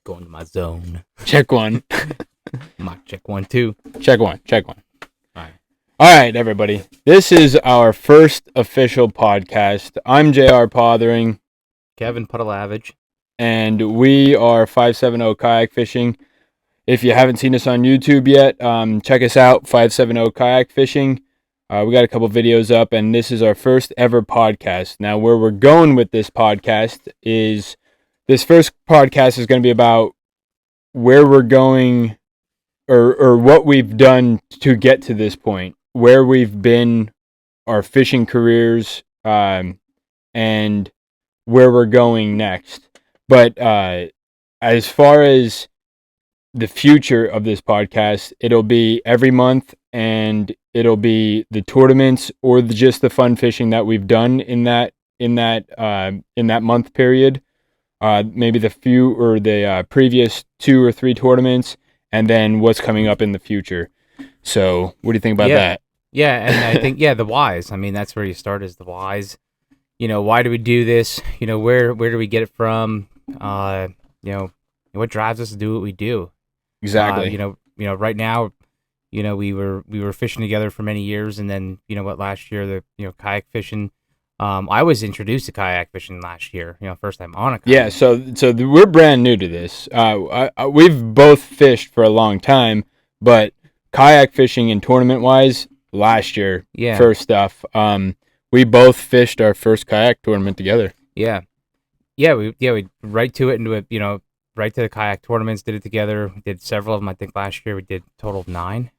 Going to my zone. Check one. Mic check 1, 2. Check one. All right. All right, everybody. This is our first official podcast. I'm JR Pothering. Kevin Puddleavage. And we are 570 Kayak Fishing. If you haven't seen us on YouTube yet, check us out, 570 Kayak Fishing. We got a couple videos up, and this is our first ever podcast. Now, where we're going with this podcast is, this first podcast is going to be about where we're going, or what we've done to get to this point, where we've been, our fishing careers, and where we're going next. But as far as the future of this podcast, it'll be every month, and it'll be the tournaments or just the fun fishing that we've done in that month period. Maybe the previous 2 or 3 tournaments, and then what's coming up in the future. So, what do you think about that? Yeah, and I think the whys. I mean, that's where you start, is the whys. Why do we do this? Where do we get it from? What drives us to do what we do? Exactly. Right now, we were fishing together for many years, and then last year the kayak fishing. I was introduced to kayak fishing last year. First time on a kayak. Yeah, so we're brand new to this. We've both fished for a long time, but kayak fishing and tournament wise, last year, first stuff. We both fished our first kayak tournament together. Yeah, we right to it, right to the kayak tournaments. Did it together. We did several of them. I think last year we did a total of 9.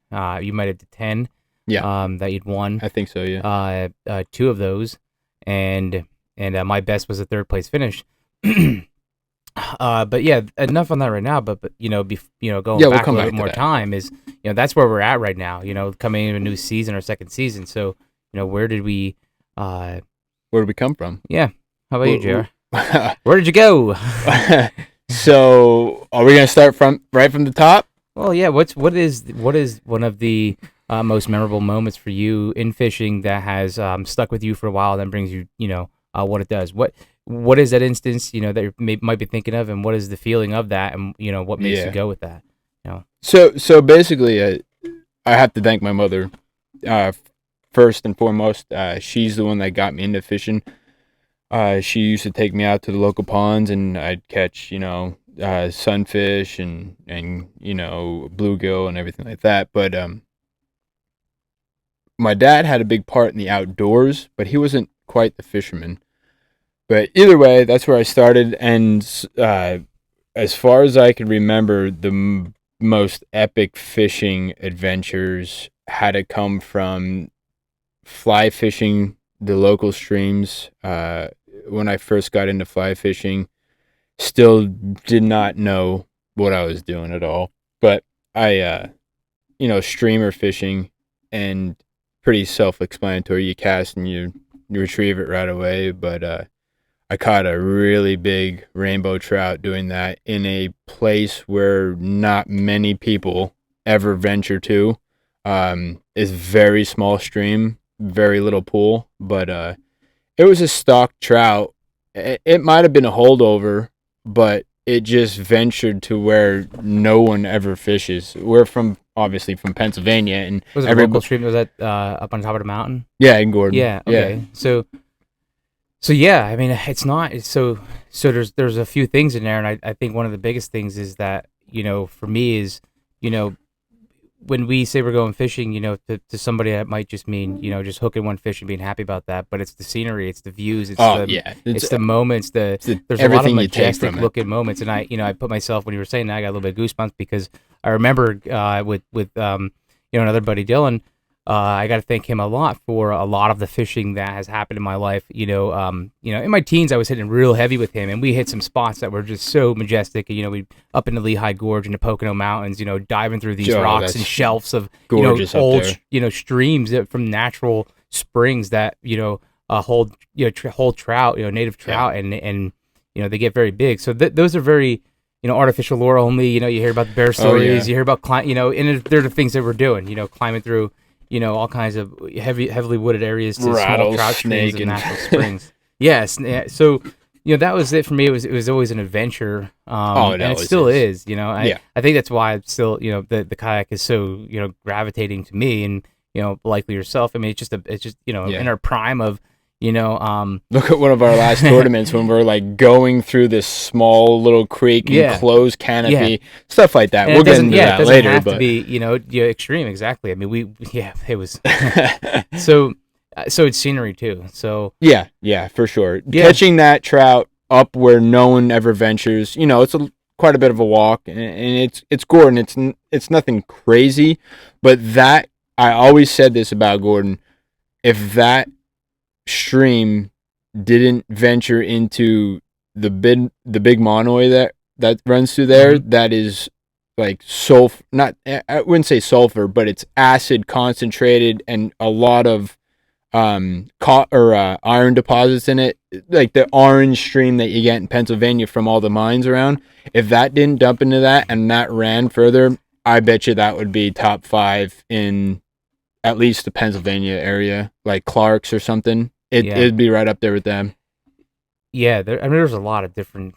You might have did 10. Yeah. That you'd won. I think so. Yeah. 2 of those. And my best was a 3rd place finish. But yeah, enough on that right now. But going back a little bit more time is, that's where we're at right now. Coming into a new season, our 2nd season. So where did we come from? Yeah. How about you, JR? Where did you go? So are we gonna start right from the top? Well, yeah. What is one of the most memorable moments for you in fishing that has stuck with you for a while, then brings you, what it does? What is that instance, that you might be thinking of, and what is the feeling of that, and what makes you go with that? So basically, I have to thank my mother first and foremost. She's the one that got me into fishing. She used to take me out to the local ponds, and I'd catch sunfish and bluegill and everything like that. But my dad had a big part in the outdoors, but he wasn't quite the fisherman. But either way, that's where I started. And as far as I can remember, the most epic fishing adventures had to come from fly fishing the local streams. When I first got into fly fishing, still did not know what I was doing at all. But I, streamer fishing, and pretty self-explanatory. You cast and you retrieve it right away. But I caught a really big rainbow trout doing that in a place where not many people ever venture to. It's very small stream, very little pool, but it was a stock trout. It might have been a holdover, but it just ventured to where no one ever fishes. We're obviously from Pennsylvania, and was it a local stream? Was that up on top of the mountain? Yeah, in Gordon. Yeah. Okay. Yeah. So yeah, I mean, it's not so. There's a few things in there, and I think one of the biggest things is that for me is when we say we're going fishing, to somebody that might just mean just hooking one fish and being happy about that, but it's the scenery, it's the views, it's the moments, there's a lot of majestic looking moments, and I put myself, when you were saying that, I got a little bit of goosebumps, because I remember with another buddy, Dylan. I got to thank him a lot for a lot of the fishing that has happened in my life. In my teens, I was hitting real heavy with him, and we hit some spots that were just so majestic. We up in the Lehigh Gorge and the Pocono Mountains, diving through these rocks and shelves of old streams from natural springs that hold trout, native trout, and they get very big. So those are very artificial lure only. You hear about the bear stories, you hear about and they're the things that we're doing. Climbing through. All kinds of heavily wooded areas to small trout streams and natural springs. Yes. So that was it for me. It was always an adventure, Oh, it and it always still is. is. I Yeah. I think that's why it's still, the kayak is so, gravitating to me, and likely yourself. I mean, it's just in Yeah. our prime of, you know, Look at one of our last tournaments when we're like going through this small little creek, yeah, enclosed yeah, canopy, stuff like that. and We'll it get doesn't, into yeah, it that doesn't later, have to but be, extreme. Exactly. I mean, yeah, it was so so it's scenery too. So yeah, yeah, for sure. yeah, Catching that trout up where no one ever ventures, it's quite a bit of a walk, and it's Gordon. It's nothing crazy, but that I always said this about Gordon. If that stream didn't venture into the big monoid that runs through there, hmm that is like sulfur, not, I wouldn't say sulfur, but it's acid concentrated and a lot of iron deposits in it, like the orange stream that you get in Pennsylvania from all the mines around. If that didn't dump into that and that ran further, I bet you that would be top 5 in at least the Pennsylvania area, like Clark's or something. yeah, It'd be right up there with them. yeah. I mean, there's a lot of different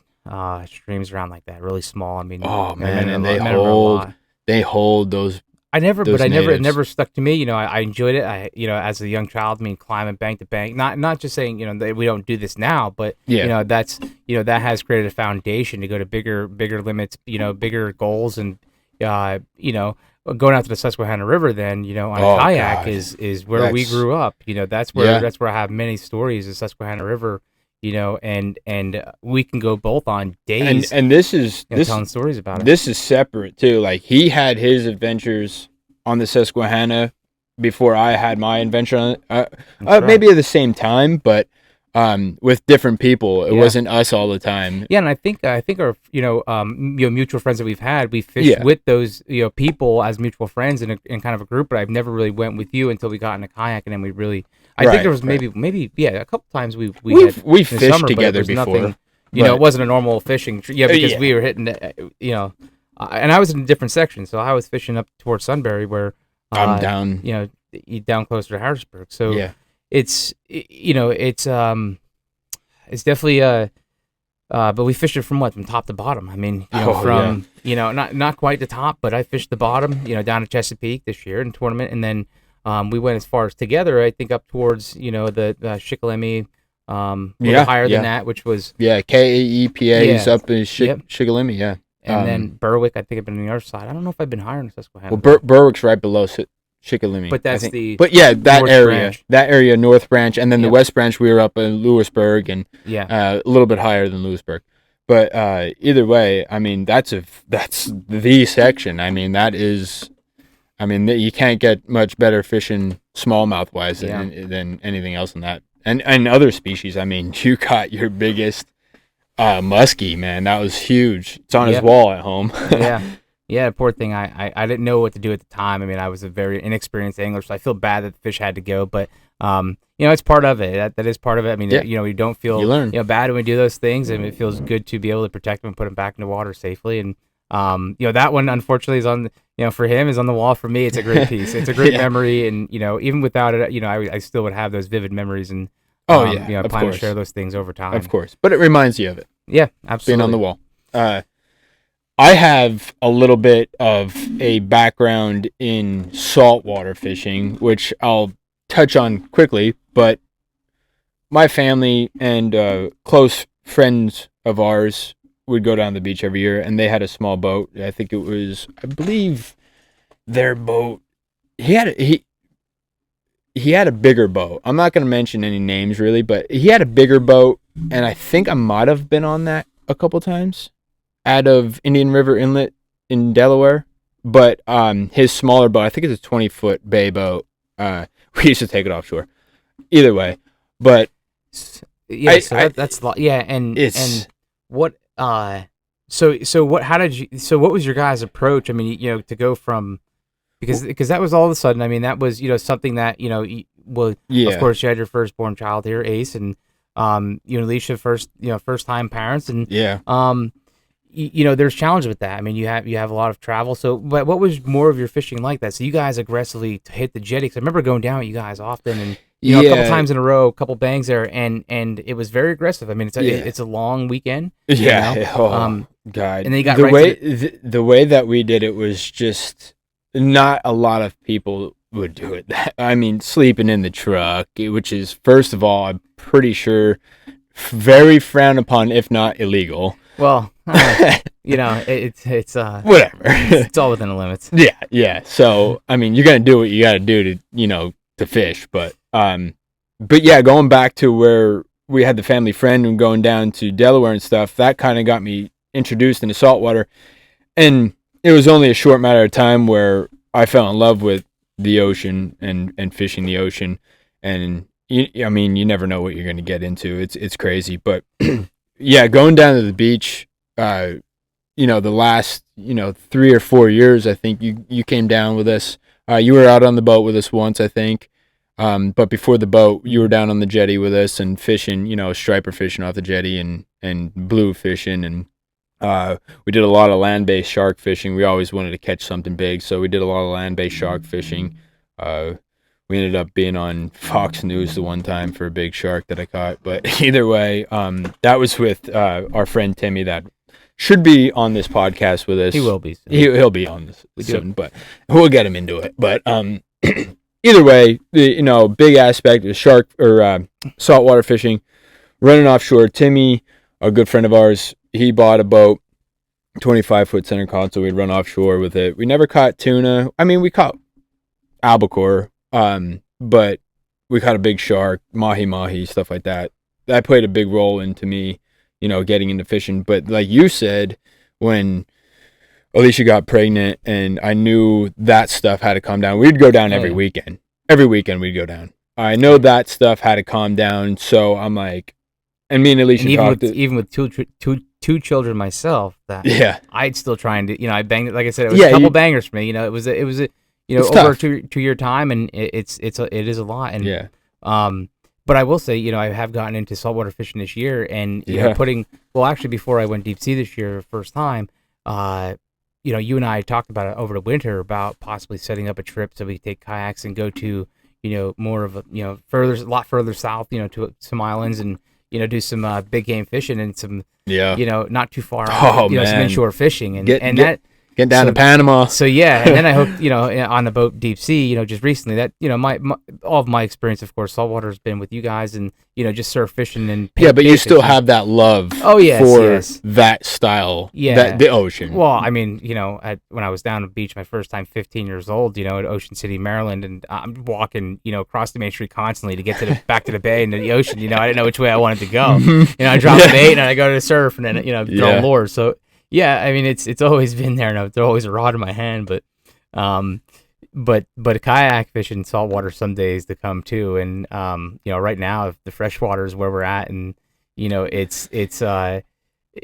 streams around like that, really small. I mean, Oh I man, remember a and lot. I remember a lot. they hold those But those it natives. never stuck to me. I enjoyed it. As a young child, I mean, climbing bank to bank. Not just saying, that we don't do this now, but Yeah. that's, that has created a foundation to go to bigger limits, bigger goals, and going out to the Susquehanna River. Then, on a Oh kayak God, is where we that's grew up. yeah. That's where I have many stories, the Susquehanna River. And we can go both on And days, and this is telling stories about it. this is separate too. Like he had his adventures on the Susquehanna before I had my adventure on it. That's right. Maybe at the same time, but with different people. It Yeah. wasn't us all the time. Yeah, and I think our mutual friends that we've had, we fished Yeah. with those people as mutual friends in kind of a group, but I've never really went with you until we got in a kayak, and then we really, I think there Right. was Right. maybe yeah, a couple times we had We in the fished summer, but it together was nothing, before, but it wasn't a normal fishing yeah, because yeah, we were hitting and I was in a different section, so I was fishing up towards Sunbury where I'm uh down. down closer to Harrisburg, so Yeah. it's definitely but we fished it from what? From top to bottom. I mean, Oh yeah. from not quite the top, but I fished the bottom. Down at Chesapeake this year in tournament, and then we went as far as together. I think up towards the Shikellamy, a little Yeah. higher than Yeah. that, which was Yeah. KAEPA is yeah, up in yep. Shikellamy. Yeah. And then Berwick, I think I've been on the other side. I don't know if I've been higher in Susquehanna Well, though, Berwick's right below Shikellamy, but I that's think. the But yeah, North Branch. that area, North Branch, and then the Yep. West Branch, we were up in Lewisburg, and Yeah. a little bit higher than Lewisburg. But either way, I mean, that's the section. I mean, you can't get much better fishing smallmouth wise Yeah. than anything else in that. And other species. I mean, you caught your biggest muskie, man. That was huge. It's on his Yep. wall at home. Yeah. Yeah, poor thing. I didn't know what to do at the time. I mean, I was a very inexperienced angler, so I feel bad that the fish had to go. But it's part of it. That is part of it. I mean, Yeah. we don't feel You learn. bad when we do those things, and it feels good to be able to protect them and put them back in the water safely. And that one unfortunately is on for him is on the wall. For me, it's a great piece. It's a great Yeah. memory, and even without it, I still would have those vivid memories, and Oh yeah, I of plan to course, share those things over time. of course. But it reminds you of it Yeah, being on absolutely. the wall. I have a little bit of a background in saltwater fishing, which I'll touch on quickly. But my family and close friends of ours would go down the beach every year, and they had a small boat. I believe, their boat. He had a bigger boat. I'm not going to mention any names really, but he had a bigger boat, and I think I might have been on that a couple times out of Indian River Inlet in Delaware. But his smaller boat, I think it's a 20-foot bay boat. We used to take it offshore. Either way, but Yeah, so that's yeah, it's and what so what how did you so what was your guys' approach? I mean, to go from because that was all of a sudden. I mean, that was something that well, of yeah, course you had your firstborn child here, Ace, and Alicia first time parents, and yeah. there's challenge with that. I mean, you have a lot of travel. So, but what was more of your fishing like that? So you guys aggressively hit the jetty. 'Cause I remember going down with you guys often, and you know, a couple Yeah. times in a row, a couple bangs there, and it was very aggressive. I mean, it's a long weekend, you know. Yeah. Oh God. And then you got The right way to the way that we did it was just not a lot of people would do it. I mean, sleeping in the truck, which is first of all, I'm pretty sure very frowned upon, if not illegal. well, you know, Whatever. it's all within the limits. Yeah, yeah. So I mean, you're gonna do what you got to do to to fish, but yeah, going back to where we had the family friend and going down to Delaware and stuff, that kind of got me introduced into saltwater, and it was only a short matter of time where I fell in love with the ocean and fishing the ocean, and I mean, you never know what you're gonna get into. It's crazy, but yeah, going down to the beach. The last 3 or 4 years, I think you came down with us. You were out on the boat with us once, I think. But before the boat, you were down on the jetty with us and fishing, striper fishing off the jetty and blue fishing, and we did a lot of land-based shark fishing. We always wanted to catch something big, so we did a lot of land-based shark fishing. We ended up being on Fox News the one time for a big shark that I caught. But either way, that was with our friend Timmy that should be on this podcast with us. He will be soon. He'll be on this soon, but we'll get him into it. But either way, big aspect of shark or saltwater fishing, running offshore. Timmy, a good friend of ours, he bought a boat, 25-foot center console. We'd run offshore with it. We never caught tuna. I mean, we caught albacore, but we caught a big shark, mahi, stuff like that. That played a big role into me, getting into fishing. But like you said, when Alicia got pregnant and I knew that stuff had to calm down, we'd go down every weekend. Every weekend we'd go down. I know that stuff had to calm down, so I'm like, and me and Alicia even with two children myself, that yeah, I'd still trying to, I banged it. Like I said, it was a couple bangers for me. It was over tough. a 2-year time, and it is a lot. And yeah. But I will say, I have gotten into saltwater fishing this year, and actually before I went deep sea this year, first time, you and I talked about it over the winter about possibly setting up a trip so we could take kayaks and go to, more of a, a lot further south, to some islands and, do some big game fishing and some, not too far, some inshore fishing and Get down to Panama. So yeah, and then I hooked, on the boat deep sea, just recently. That my all of my experience, of course, saltwater has been with you guys, and just surf fishing and but you still have that love. Oh yes, for that style. Yeah, the ocean. Well, I mean, when I was down on the beach my first time, 15 years old, at Ocean City, Maryland, and I'm walking, across the main street constantly to get to the back to the bay and the ocean. I didn't know which way I wanted to go. I drop the bait and I go to surf and then throw lures. So. Yeah, I mean it's always been there. There's always a rod in my hand, but kayak fishing saltwater some days to come too. And right now the freshwater is where we're at, and it's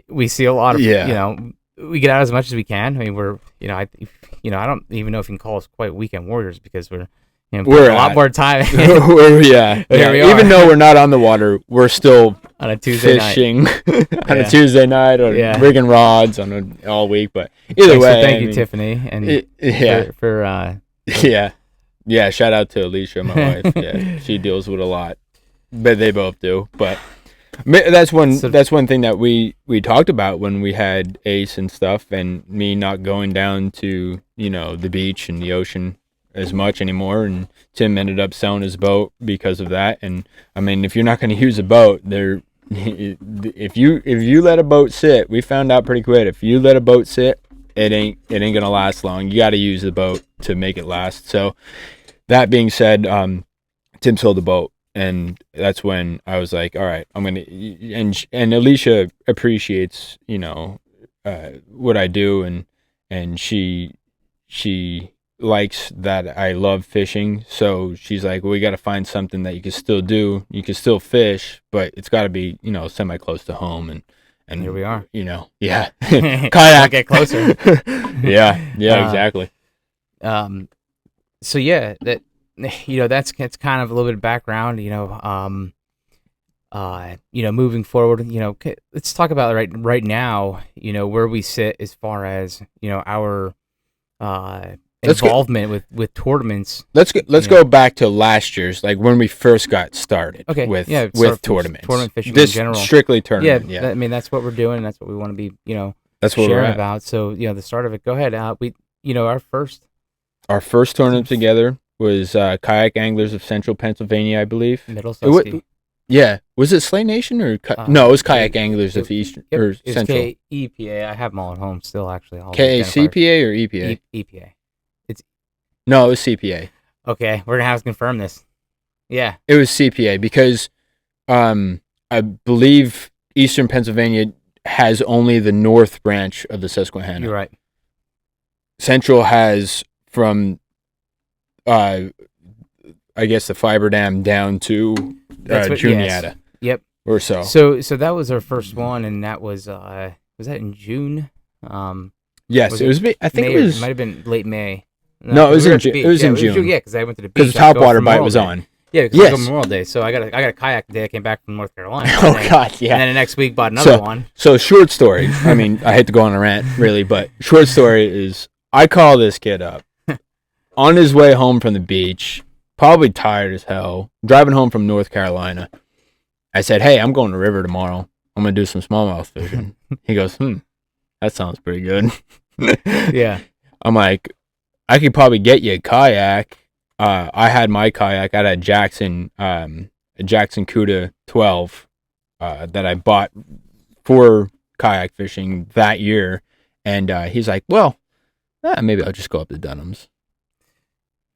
we see a lot of we get out as much as we can. I mean we're I don't even know if you can call us quite weekend warriors because we're a lot more time. Yeah. Here we are. Even though we're not on the water, we're still on a Tuesday fishing night. on a Tuesday night or rigging rods on all week. But either way, thank you, Tiffany, and for yeah. Shout out to Alicia, my wife. Yeah, she deals with a lot, but they both do. But that's one thing that we talked about when we had Ace and stuff, and me not going down to the beach and the ocean as much anymore, and Tim ended up selling his boat because of that. And I mean, if you're not going to use a boat, if you let a boat sit, we found out pretty quick, if you let a boat sit, it ain't gonna last long. You got to use the boat to make it last. So that being said, Tim sold the boat, and that's when I was like, all right, I'm gonna, and Alicia appreciates what I do, and she likes that I love fishing, so she's like, well, we got to find something that you can still do. You can still fish, but it's got to be semi close to home, and here we are. Kayak, get closer. yeah, exactly. So yeah, that that's kind of a little bit of background. Moving forward, let's talk about right now. Where we sit as far as our involvement with tournaments. Let's go back to last year's, like when we first got started. Okay, with yeah, tournaments, tournament fishing this in general. strictly tournament. Yeah, I mean that's what we're doing. That's what we want to be, that's what we're sharing at. about. So the start of it. Go ahead. Our first tournament together was Kayak Anglers of Central Pennsylvania, I believe. Middle Susky. Yeah, was it Slay Nation or no? It was Kayak Anglers of Eastern or Central. KEPA. I have them all at home still. Actually, KCPA or EPA? EPA. No, it was CPA. Okay, we're gonna have to confirm this. Yeah, it was CPA because I believe Eastern Pennsylvania has only the north branch of the Susquehanna. You're right. Central has from, I guess, the Fiber Dam down to Juniata. Yep. Or so. So that was our first one, and that was that in June? Yes, it was. I think May, it was. It might have been late May. No, it was in June. It was in June. Yeah, because I went to the beach. Because the topwater bite was on. Yeah, because it was Memorial Day, so I got a kayak the day I came back from North Carolina. God, yeah. And then the next week bought another one. So short story. I mean, I hate to go on a rant, really, but short story is I call this kid up on his way home from the beach, probably tired as hell, driving home from North Carolina. I said, "Hey, I'm going to the river tomorrow. I'm gonna do some smallmouth fishing." He goes, "That sounds pretty good." Yeah. I'm like, I could probably get you a kayak. I had my kayak. I had a Jackson Cuda 12 that I bought for kayak fishing that year. And he's like, well, maybe I'll just go up to Dunham's.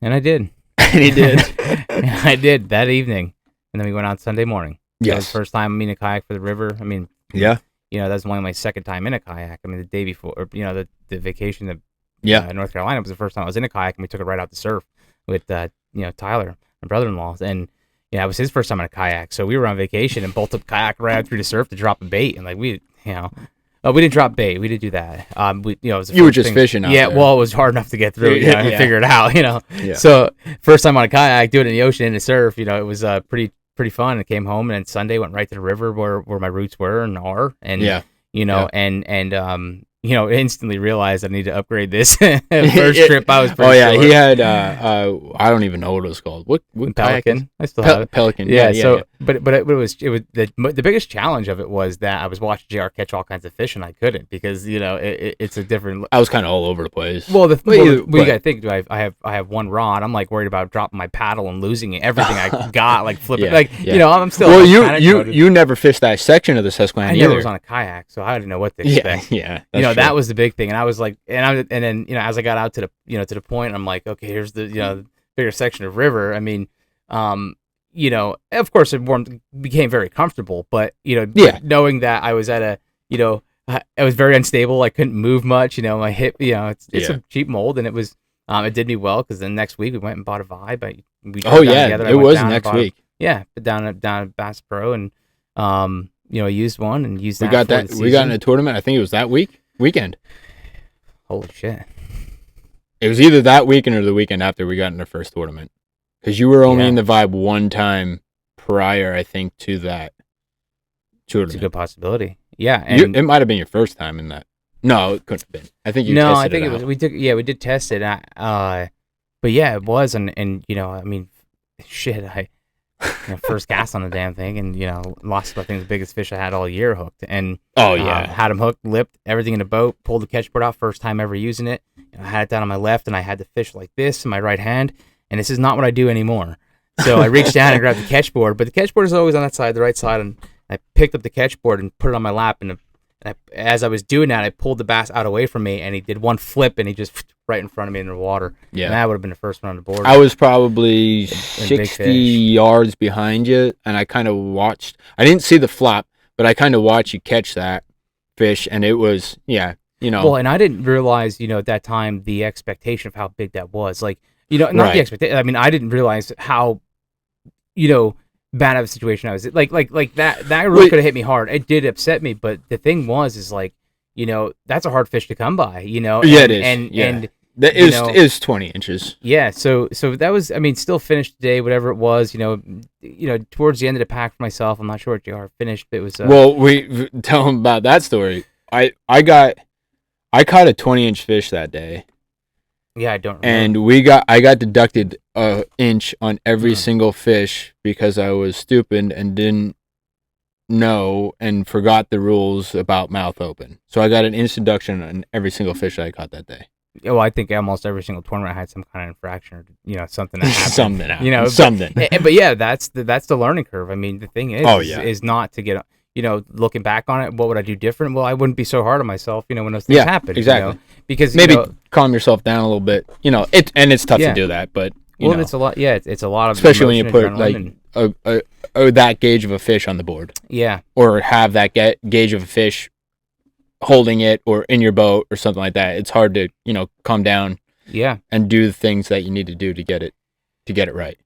And I did. And he did. I did that evening. And then we went out Sunday morning. Yes. That was the first time I'm in a kayak for the river. I mean, yeah. That's only my second time in a kayak. I mean, the day before, or, the vacation of North Carolina was the first time I was in a kayak, and we took it right out to surf with Tyler, my brother-in-law, and it was his first time in a kayak. So we were on vacation and bolted kayak right out through the surf to drop a bait, and we didn't drop bait. We didn't do that. It was you were just fishing out there. Well, it was hard enough to get through. And figure it out. Yeah. So first time on a kayak, doing it in the ocean in the surf. It was pretty fun. I came home and then Sunday went right to the river where my roots were and are, and instantly realized I need to upgrade this. First trip I was pretty short. He had I don't even know what it was called. What Pelican? I still have it. Pelican. But it was the biggest challenge of it was that I was watching JR catch all kinds of fish and I couldn't because it's a different. I was kind of all over the place. Well, you gotta think. I have one rod. I'm worried about dropping my paddle and losing it. Everything I got, flipping. I'm still. Well, you never fished that section of the Susquehanna. I never was on a kayak, so I didn't know what to expect. Yeah. That was the big thing, and I was like, and then as I got out to the point, I'm like, okay, here's the bigger section of river. I mean, of course, it became very comfortable, but knowing that I was at I was very unstable. I couldn't move much. My hip, it's a cheap mold, and it was it did me well because then next week we went and bought a Vibe. It was next week. Down at Bass Pro, and used one and used. We got in a tournament. I think it was that weekend. Holy shit! It was either that weekend or the weekend after we got in the first tournament. Because you were only in the Vibe one time prior, I think, to that tournament. It's a good possibility. Yeah, and it might have been your first time in that. No, it couldn't have been. I think you tested it. No, I think it was. We did test it. But yeah, it was, and I mean, shit, I first cast on the damn thing, and lost I think the biggest fish I had all year hooked, and had him hooked, lipped everything in the boat, pulled the catchboard out, first time ever using it. I had it down on my left, and I had the fish like this in my right hand, and this is not what I do anymore. So I reached down and grabbed the catchboard, but the catchboard is always on that side, the right side, and I picked up the catchboard and put it on my lap, and as I was doing that, I pulled the bass out away from me, and he did one flip, and he just right in front of me in the water. Yeah, and that would have been the first one on the board. I was probably 60 yards behind you, and I kind of watched. I didn't see the flop, but I kind of watched you catch that fish, and it was, Well, and I didn't realize, at that time, the expectation of how big that was. Not the expectation. I mean, I didn't realize how, bad of a situation I was in. Like that really could have hit me hard. It did upset me, but the thing is that's a hard fish to come by, Yeah, it is. And that is 20 inches. Yeah, so that was, I mean, still finished today, whatever it was, towards the end of the pack for myself. I'm not sure what JR finished, but it was well, we tell him about that story. I caught a 20-inch fish that day. Yeah, I don't remember. And I got deducted a inch on every Hmm. single fish because I was stupid and didn't know and forgot the rules about mouth open. So I got an inch deduction on every single fish I caught that day. Yeah, well, I think almost every single tournament had some kind of infraction or something that happened. Something You happened. know, Something. but yeah, that's the learning curve. I mean, the thing Oh is yeah. is not to get looking back on it, what would I do different? Well, I wouldn't be so hard on myself, when those things Yeah. happen. Exactly. Because Maybe calm yourself down a little bit. It's tough to yeah, do that, but well, it's a lot. Yeah, it's a lot of especially when you emotion, put adrenaline, like and that gauge of a fish on the board, yeah, or have that gauge of a fish holding it or in your boat or something like that. It's hard to calm down yeah. and do the things that you need to do to get it right.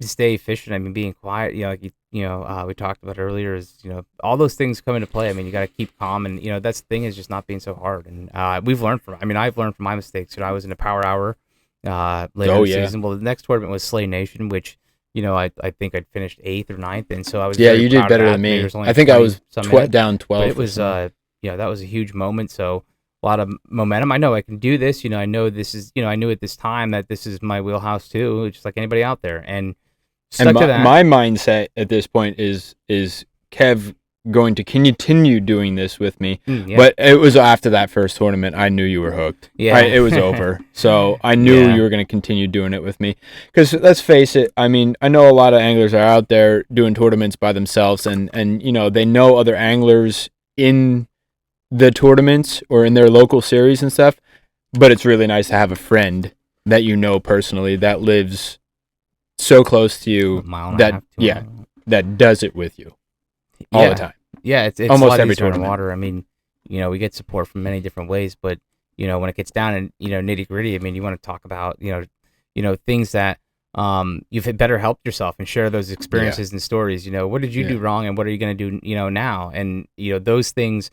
To stay efficient. I mean, being quiet. We talked about earlier is all those things come into play. I mean, you got to keep calm, and that's the thing is just not being so hard. And we've learned from. I mean, I've learned from my mistakes. I was in a power hour later in Oh the yeah. season. Well, the next tournament was Slay Nation, which I think I'd finished 8th or 9th, and so I was Yeah, very you did proud of better that. than Maybe me. there's only I think I 20 was some in it, down but 12 it or was something. that was a huge moment. So a lot of momentum. I know I can do this. I know this is. I knew at this time that this is my wheelhouse too, just like anybody out there, and And stuck to that. my mindset at this point is Kev going to continue doing this with me. Yeah. But it was after that first tournament, I knew you were hooked. Yeah. It was over. So I knew Yeah. you were going to continue doing it with me. Because let's face it, I mean, I know a lot of anglers are out there doing tournaments by themselves, and they know other anglers in the tournaments or in their local series and stuff. But it's really nice to have a friend that you know personally that lives so close to A you mile and a that half. that does it with you all the time. Yeah, it's Almost a lot every easier on tournament. water. I mean, we get support from many different ways, but when it gets down and nitty gritty, I mean, you want to talk about things that you've had better helped yourself and share those experiences and stories. What did you do wrong and what are you going to do now? And those things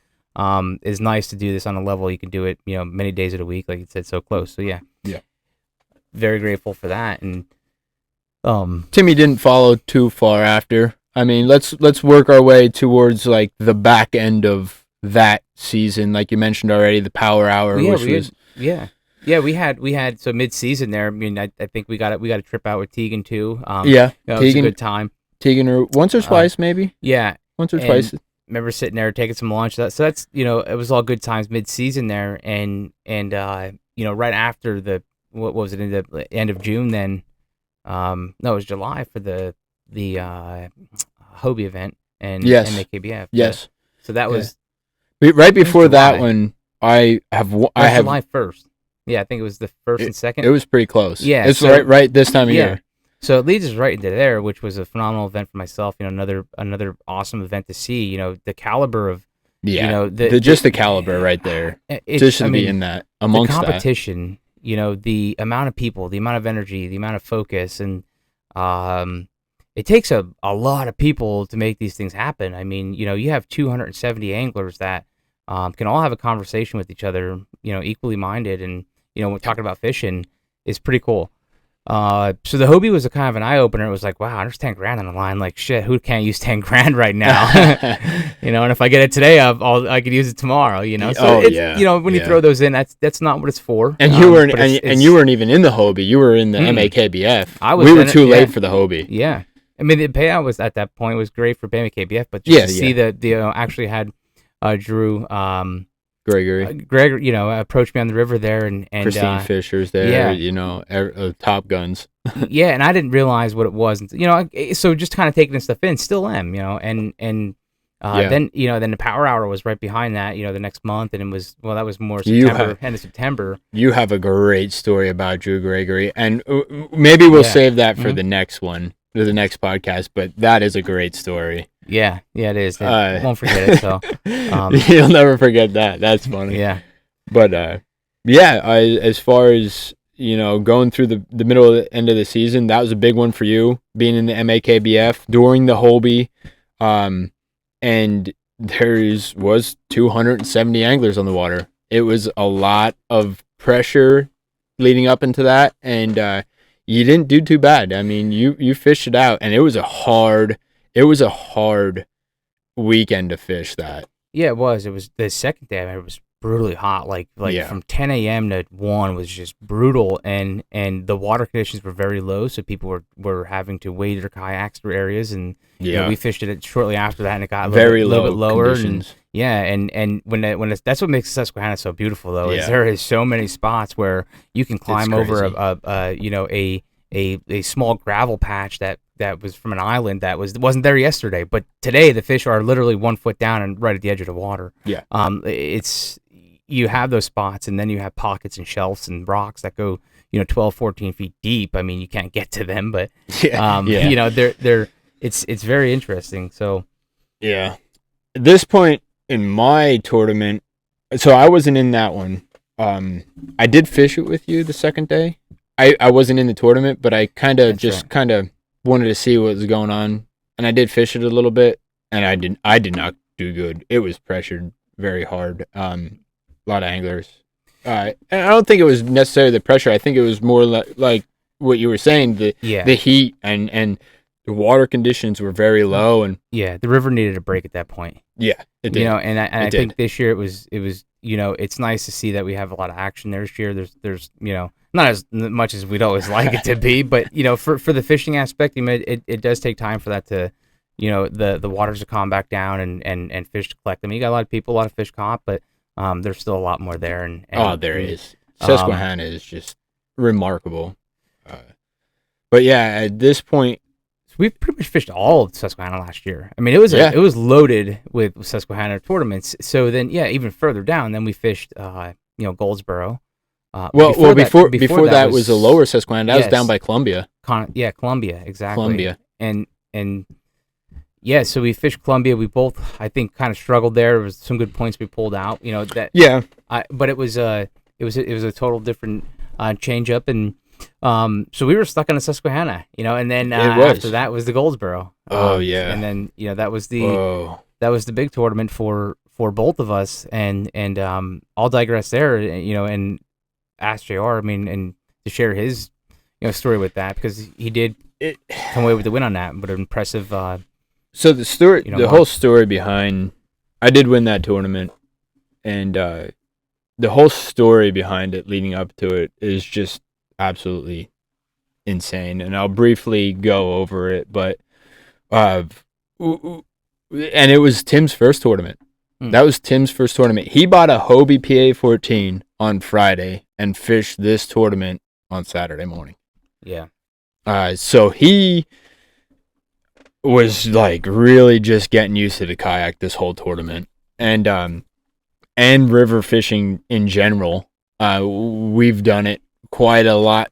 is nice to do this on a level you can do it many days of the week, like you said, so close. So yeah, very grateful for that. And Timmy didn't follow too far after. I mean, let's work our way towards like the back end of that season, like you mentioned already, the Power Hour, yeah, which was we had so mid season there. I mean, I think we got a trip out with Tegan too. yeah, It was a good time. Tegan, or once or twice maybe, Yeah, once or and twice. remember sitting there taking some lunch. So that's it was all good times mid season there, and right after what was it in the end of June then. No, it was July for the Hobie event and Yes. MAKBF. Yes. So that was Right before that July. one. I have July 1st. Yeah, I think it was the first and second. It was pretty close. Yeah, it's so- right this time of Yeah. year. So it leads us right into there, which was a phenomenal event for myself. Another awesome event to see. The caliber of Yeah, the just the caliber right there. Just to be in that amongst the that. competition. The amount of people, the amount of energy, the amount of focus, and it takes a lot of people to make these things happen. I mean, you have 270 anglers that can all have a conversation with each other, equally minded, and we're talking about fishing is pretty cool. So the Hobie was a kind of an eye opener. It was like, wow, there's 10 grand on the line. Like, shit, who can't use 10 grand right now? And if I get it today, I could use it tomorrow. So when you throw those in, that's not what it's for. And you weren't, and you weren't even in the Hobie. You were in the MAKBF. We were too late for the Hobie. Yeah, I mean the payout was at that point was great for BAMKBF, but to see that actually had Drew Gregory, approached me on the river there, and Christine Fisher's there. Top Guns. Yeah, and I didn't realize what it was. So just kind of taking this stuff in, still am, and then the Power Hour was right behind that, the next month, and that was more September, end of September. You have a great story about Drew Gregory, and maybe we'll save that for the next one, for the next podcast. But that is a great story. Yeah, it is. Won't forget it. So you'll never forget that. That's funny. Yeah, but as far as going through the middle of the end of the season, that was a big one for you, being in the MAKBF during the Hobie, and was 270 anglers on the water. It was a lot of pressure leading up into that, and you didn't do too bad. I mean, you fished it out, and it was a hard weekend to fish that. Yeah, it was. It was the second day. I mean, it was brutally hot. Like from 10 a.m. to 1 was just brutal, and the water conditions were very low, so people were having to wade their kayaks through areas, and we fished it shortly after that, and it got a little bit lower. Conditions. And when it's, that's what makes Susquehanna so beautiful, though, is there is so many spots where you can climb over a small gravel patch that was from an island that wasn't there yesterday, but today the fish are literally 1 foot down and right at the edge of the water. It's, you have those spots, and then you have pockets and shelves and rocks that go 12, 14 feet deep. I mean, you can't get to them, but they're it's very interesting. So at this point in my tournament, so I wasn't in that one. I did fish it with you the second day. I wasn't in the tournament, but I kind of wanted to see what was going on, and I did fish it a little bit, and I did not do good. It was pressured very hard. A lot of anglers. And I don't think it was necessarily the pressure. I think it was more like what you were saying, the heat and the water conditions were very low, and the river needed a break at that point. Yeah, it did. I think this year it was it's nice to see that we have a lot of action there this year. There's not as much as we'd always like it to be, but for the fishing aspect, it does take time for that to the waters to calm back down and fish to collect them. You got a lot of people, a lot of fish caught, but there's still a lot more there. And there is. Susquehanna is just remarkable. But at this point, we pretty much fished all of Susquehanna last year. I mean, it was loaded with Susquehanna tournaments. So then, even further down, then we fished, Goldsboro. Before that was a lower Susquehanna. That was down by Columbia. Columbia, exactly. Columbia, and so we fished Columbia. We both, I think, kind of struggled there. There was some good points we pulled out. But it was a total different change up, and so we were stuck on the Susquehanna, and then after that was the Goldsboro. And then that was the big tournament for both of us, and I'll digress there, and ask JR, and to share his story with that, because he did come away with the win on that, but an impressive. So the story, the whole story behind, I did win that tournament, and the whole story behind it leading up to it is just absolutely insane. And I'll briefly go over it, but and it was Tim's first tournament. That was Tim's first tournament. He bought a Hobie PA-14 on Friday and fished this tournament on Saturday morning. So he was like really just getting used to the kayak this whole tournament, and river fishing in general. We've done it quite a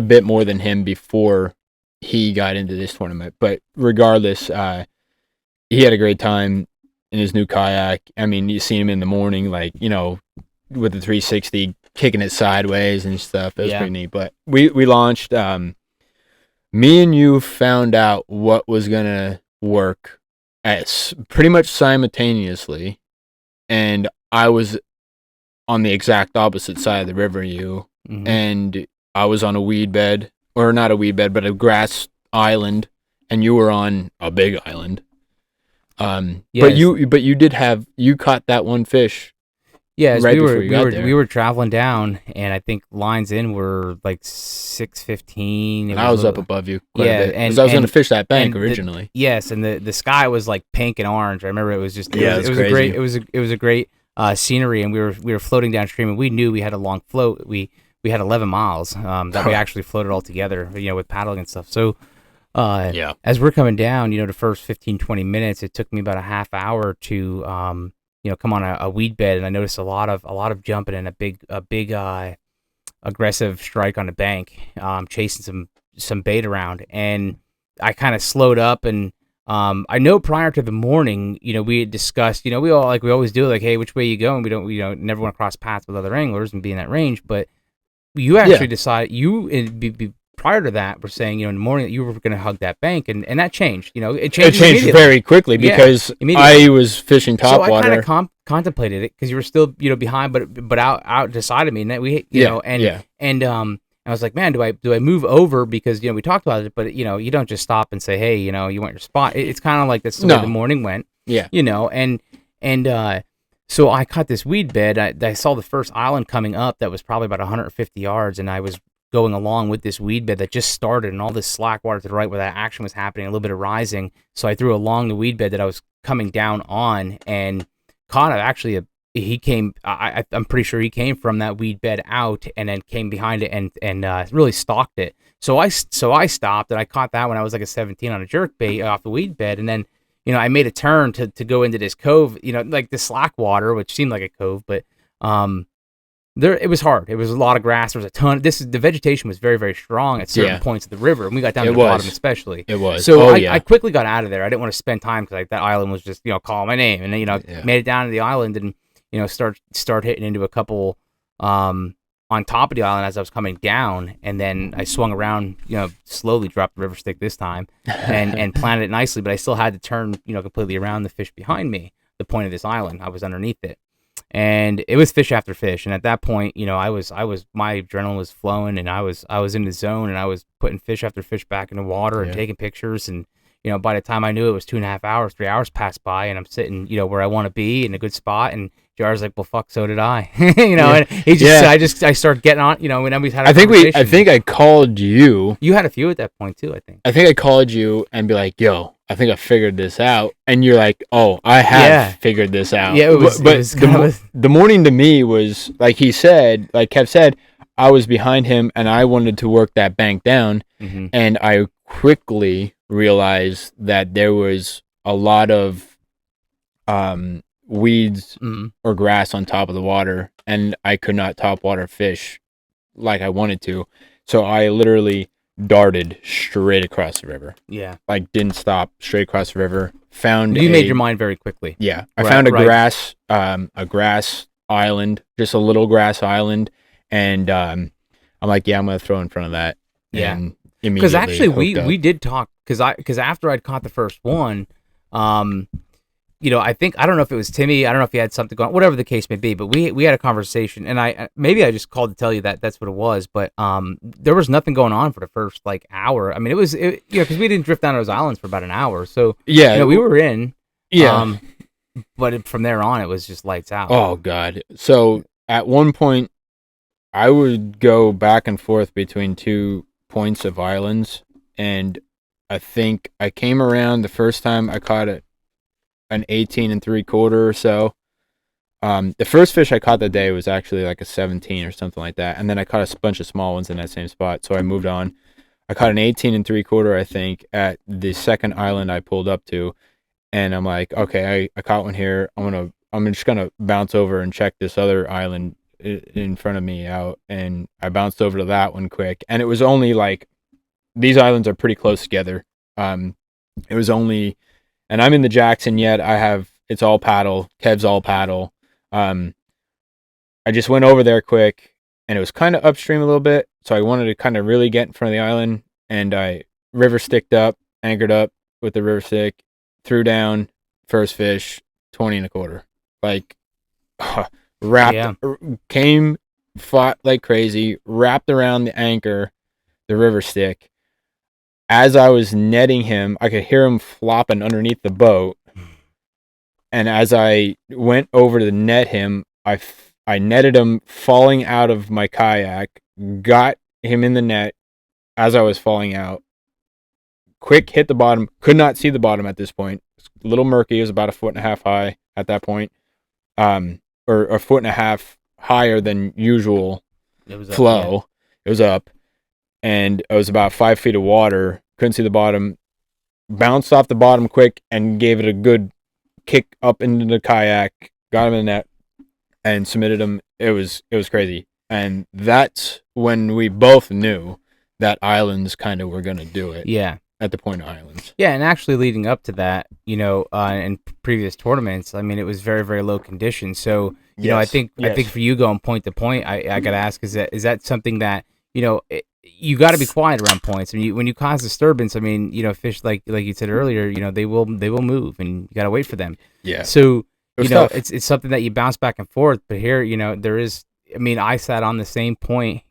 bit more than him before he got into this tournament. But regardless, he had a great time in his new kayak. I mean, you see him in the morning, with the 360 kicking it sideways and stuff. It was pretty neat. But we launched. Me and you found out what was going to work pretty much simultaneously, and I was on the exact opposite side of the river and I was on a weed bed, or not a weed bed, but a grass island, and you were on a big island. But you caught that one fish. Yeah, right we were traveling down, and I think lines in were like 6:15. I was up above you quite a bit, because I was going to fish that bank originally. And the sky was like pink and orange. I remember it was just it was a great scenery, and we were floating downstream, and we knew we had a long float. We had 11 miles that we actually floated all together, with paddling and stuff. So as we're coming down, the first 15-20 minutes, it took me about a half hour to come on a weed bed, and I noticed a lot of jumping and a big aggressive strike on the bank, chasing some bait around, and I kind of slowed up, and I know prior to the morning, we had discussed, we all, like we always do, like, hey, which way you going? We don't, never want to cross paths with other anglers and be in that range, but you actually decided, prior to that, were saying, in the morning that you were going to hug that bank, and that changed. It changed very quickly, because I was fishing topwater. So I kind of contemplated it, because you were still, behind, but out to the side of me, and that and I was like, man, do I move over, because we talked about it, but you don't just stop and say, hey, you want your spot. It's kind of like that's the way the morning went. And So I caught this weed bed. I saw the first island coming up that was probably about 150 yards, and I was going along with this weed bed that just started, and all this slack water to the right where that action was happening, a little bit of rising. So I threw along the weed bed that I was coming down on, and caught actually he came. I'm pretty sure he came from that weed bed out, and then came behind it and really stalked it. So I stopped, and I caught that when I was like a 17 on a jerk bait off the weed bed, and then I made a turn to go into this cove, like the slack water, which seemed like a cove, but there it was hard. It was a lot of grass. There was a ton. The vegetation was very, very strong at certain points of the river, and we got down to the bottom especially. It was. So I quickly got out of there. I didn't want to spend time because that island was just calling my name, and then made it down to the island and start hitting into a couple on top of the island as I was coming down, and then I swung around, slowly dropped the river stick this time, and planted it nicely, but I still had to turn, completely around the fish behind me, the point of this island. I was underneath it, and it was fish after fish, and at that point, I was my adrenaline was flowing, and I was in the zone, and I was putting fish after fish back in the water and taking pictures, and by the time I knew it was 2.5 hours, 3 hours passed by, and I'm sitting, where I want to be in a good spot, and JR's like, well, fuck, so did I, and he just, I started getting on, and then we had conversation. I think I called you. You had a few at that point too, I think. I think I called you and be like, yo, I think I figured this out. And you're like, oh, I have figured this out. Yeah, but the morning to me was, like he said, like Kev said, I was behind him and I wanted to work that bank down. Mm-hmm. And I quickly realized that there was a lot of weeds or grass on top of the water, and I could not top water fish like I wanted to. So I literally darted straight across the river. Yeah. Like didn't stop, straight across the river. You made your mind very quickly. Yeah. I found a grass island, just a little grass island, and I'm like, yeah, I'm going to throw in front of that. Yeah. Because Because actually we did talk, because after I'd caught the first one, I think, I don't know if it was Timmy, I don't know if he had something going, whatever the case may be, but we had a conversation, and I just called to tell you that that's what it was, but there was nothing going on for the first like hour. I mean, because we didn't drift down those islands for about an hour, so we were in, but from there on it was just lights out. Oh god. So at one point I would go back and forth between 2 points of islands, and I think I came around the first time I caught an 18 3/4 or so. The first fish I caught that day was actually like a 17 or something like that, and then I caught a bunch of small ones in that same spot, so I moved on. I caught an 18 3/4, I think, at the second island I pulled up to, and I'm like, okay, I caught one here. I'm just gonna bounce over and check this other island in front of me out, and I bounced over to that one quick, and it was only like, these islands are pretty close together. It was only, and I'm in the Jackson yet. It's all paddle. Kev's all paddle. I just went over there quick, and it was kind of upstream a little bit, so I wanted to kind of really get in front of the island, and I river sticked up, anchored up with the river stick, threw down, first fish, 20 1/4. Like, came, fought like crazy, wrapped around the anchor, the river stick. As I was netting him, I could hear him flopping underneath the boat. And as I went over to net him, I netted him falling out of my kayak, got him in the net as I was falling out. Quick hit the bottom, could not see the bottom at this point. It's a little murky, it was about 1.5 feet high at that point. Or 1.5 feet higher than usual flow. Up. It was up. And it was about 5 feet of water. Couldn't see the bottom. Bounced off the bottom quick and gave it a good kick up into the kayak. Got him in the net and submitted him. It was crazy. And that's when we both knew that islands kind of were going to do it. Yeah. At the point of islands. Yeah, and actually leading up to that, in previous tournaments, I mean, it was very, very low conditions. So, I think for you going point to point, I got to ask, is that something that, you got to be quiet around points. I mean, when you cause disturbance, I mean, fish like you said earlier, they will move, and you got to wait for them. Yeah. So, tough. it's something that you bounce back and forth. But here, there is. I mean, I sat on the same point,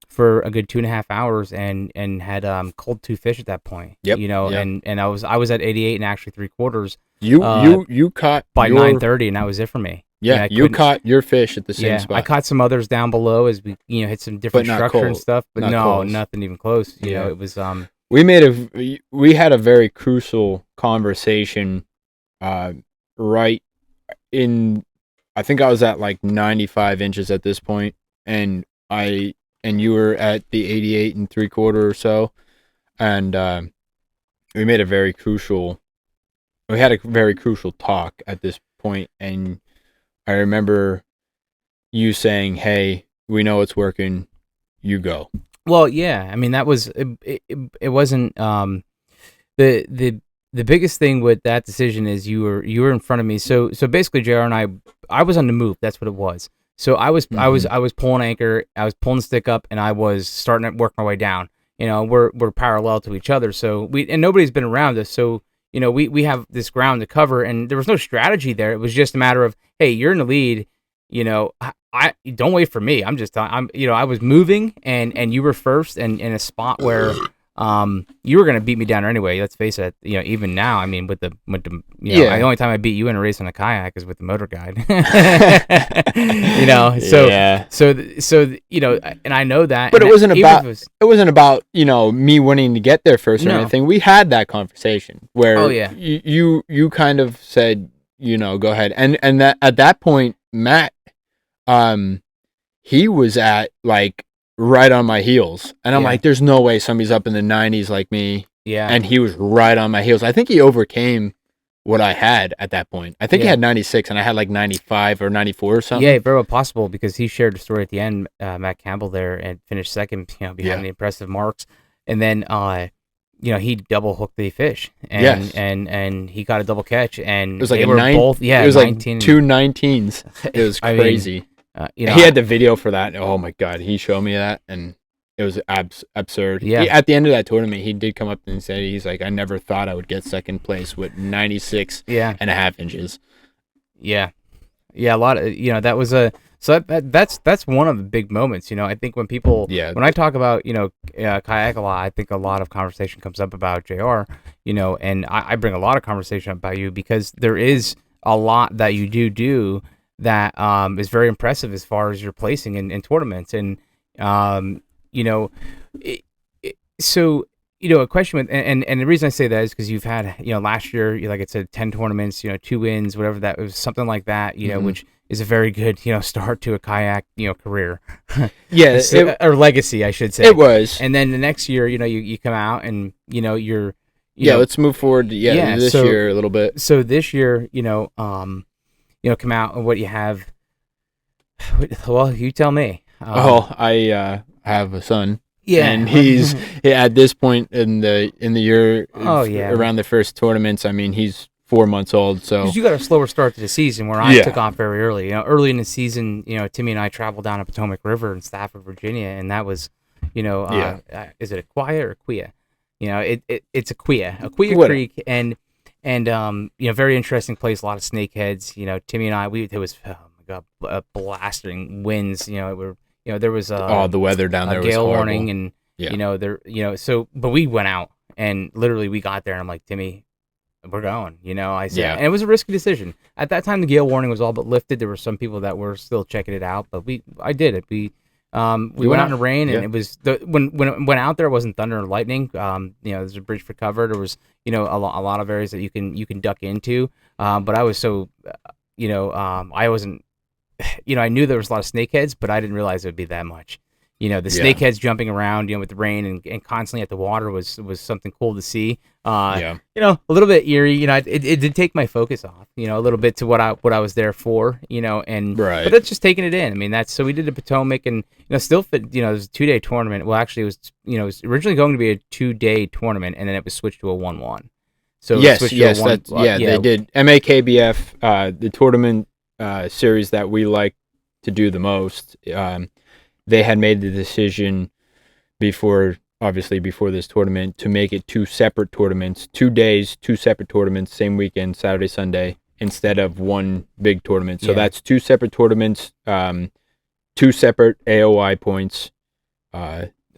for a good 2.5 hours and had culled 2 fish at that point. Yep. And I was at 88 and actually 3/4 You caught by your 9:30, and that was it for me. Yeah, you caught your fish at the same spot. I caught some others down below as we hit some different structure and stuff, but nothing even close. It was we had a very crucial conversation right in, I think I was at like 95 inches at this point, and you were at the 88 and 3/4 or so, and we had a very crucial talk at this point, and I remember you saying, "Hey, we know it's working, you go." Well, yeah, I mean that was it wasn't the biggest thing with that decision is you were in front of me. So basically, JR and I was on the move. That's what it was. So I was pulling anchor. I was pulling the stick up, and I was starting to work my way down. We're parallel to each other. So and nobody's been around us. So we have this ground to cover, and there was no strategy there. It was just a matter of, hey, you're in the lead. I don't wait for me. I was moving, and you were first, and in a spot where you were gonna beat me down anyway. Let's face it. Even now, I mean, with the the only time I beat you in a race on a kayak is with the motor guide. And I know that. But it wasn't about me wanting to get there first or anything. We had that conversation where you kind of said, go ahead, and that at that point, Matt, he was at like right on my heels, and I'm like, there's no way somebody's up in the 90s like me. Yeah. And he was right on my heels. I think he overcame what I had at that point. I think he had 96 and I had like 95 or 94 or something. Yeah, very well possible, because he shared the story at the end, Matt Campbell there, and finished second, behind the impressive marks. And then he double hooked the fish, and he got a double catch, and it was like they were both it was 19. Like two 19s. It was crazy. He had the video for that. Oh my god, he showed me that, and it was absurd. Yeah. At the end of that tournament, he did come up and say, he's like, I never thought I would get second place with 96 and a half inches. Yeah, a lot of that was that's one of the big moments. I think when people when I talk about kayak a lot, I think a lot of conversation comes up about JR. And I bring a lot of conversation about you, because there is a lot that you do that is very impressive as far as your placing in tournaments. And so a question with, and the reason I say that is because you've had last year, like I said, 10 tournaments, 2 wins, whatever that was, something like that, which is a very good start to a kayak career. Or legacy, I should say. It was. And then the next year, you come out and you're let's move forward this year a little bit. So this year, come out, and what you have, well, you tell me. I have a son. Yeah, and he's at this point in the year, around the first tournaments. I mean, he's 4 months old, so you got a slower start to the season, where I took off very early. Early in the season, Timmy and I traveled down the Potomac River in Stafford, Virginia, and that was, is it Aquia or Aquia? It's Aquia Creek, and very interesting place. A lot of snakeheads. Timmy and I, it was blasting winds. There was the weather down there was gale horrible. warning, and but we went out, and literally we got there, and I'm like, Timmy, we're going. I said, and it was a risky decision at that time. The gale warning was all but lifted. There were some people that were still checking it out, but I did it. We went out in the rain, and it was when it went out there, it wasn't thunder or lightning. There's a bridge for cover. There was a lot of areas that you can duck into. But I was so I wasn't. I knew there was a lot of snakeheads, but I didn't realize it would be that much. The snakeheads jumping around, with the rain and constantly at the water was something cool to see. A little bit eerie. It did take my focus off. A little bit to what I was there for. But that's just taking it in. I mean, so we did the Potomac, and still fit. It was a 2-day tournament. Well, actually, it was originally going to be a 2-day tournament, and then it was switched to a 1-1. So they did MAKBF, the tournament series that we like to do the most. They had made the decision before this tournament to make it 2 separate tournaments, 2 days, 2 separate tournaments, same weekend, Saturday, Sunday, instead of one big tournament. So that's 2 separate tournaments, 2 separate AOI points,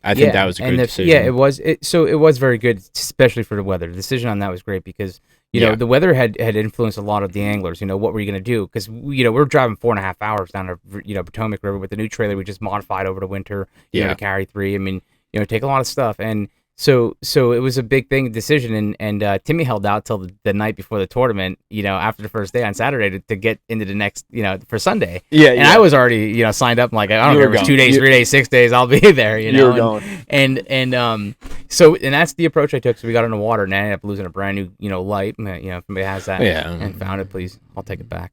I think that was a good decision. Yeah, it was. So it was very good, especially for the weather. The decision on that was great because you know the weather had influenced a lot of the anglers. You know, what were you going to do? Because we're driving 4.5 hours down to Potomac River with the new trailer we just modified over the winter. You know, to carry 3. I mean, take a lot of stuff. And so it was a big decision, and Timmy held out till the night before the tournament, after the first day on Saturday to get into the next, for Sunday. Yeah, and I was already, signed up. I'm like, I don't care if it's 2 days, 3 days, 6 days, I'll be there. You were going. And that's the approach I took. So we got in the water, and I ended up losing a brand new, light. If somebody has that and found it, please, I'll take it back.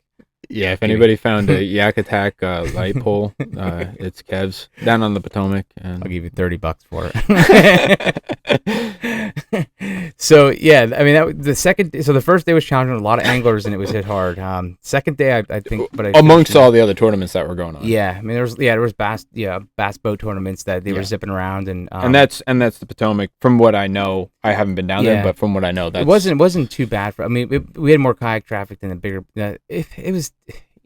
Yeah, if anybody found a Yak Attack light pole, it's Kev's down on the Potomac. And I'll give you $30 for it. So yeah, I mean the first day was challenging, a lot of anglers, and it was hit hard. Second day, I think, but amongst all the other tournaments that were going on. Yeah, I mean there was bass boat tournaments that they were zipping around, and that's the Potomac. From what I know, I haven't been down there, but from what I know, it wasn't too bad. We had more kayak traffic than the bigger. It was.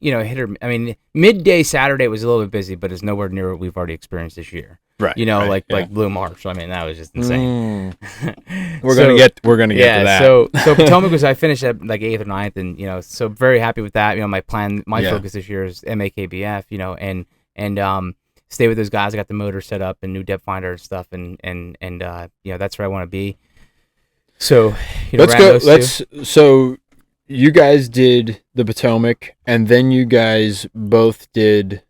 Hit or I mean, midday Saturday was a little bit busy, but it's nowhere near what we've already experienced this year. Right. Like Blue March. I mean, that was just insane. We're gonna get to that. So Potomac I finished at like 8th or 9th, and so very happy with that. My focus this year is MAKBF. And stay with those guys. I got the motor set up and new depth finder and stuff, and that's where I want to be. So let's go. So you guys did the Potomac, and then you guys both did.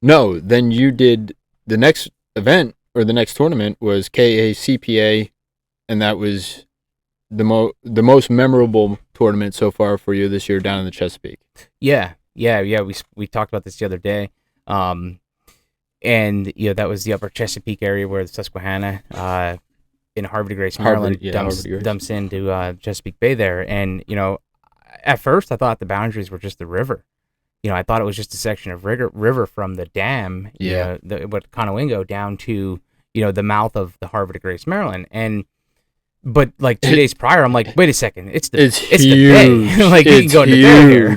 No, then you did the next event or the next tournament was KACPA, and that was the most memorable tournament so far for you this year down in the Chesapeake. Yeah. We talked about this the other day, and that was the Upper Chesapeake area where the Susquehanna in Harvey de Grace, Maryland, dumps into Chesapeake Bay there, and at first I thought the boundaries were just the river. I thought it was just a section of river from the dam, Conowingo down to, the mouth of the Harvey de Grace, Maryland. But like 2 days prior, I'm like, wait a second, it's the bay. Like you can go into the bay here.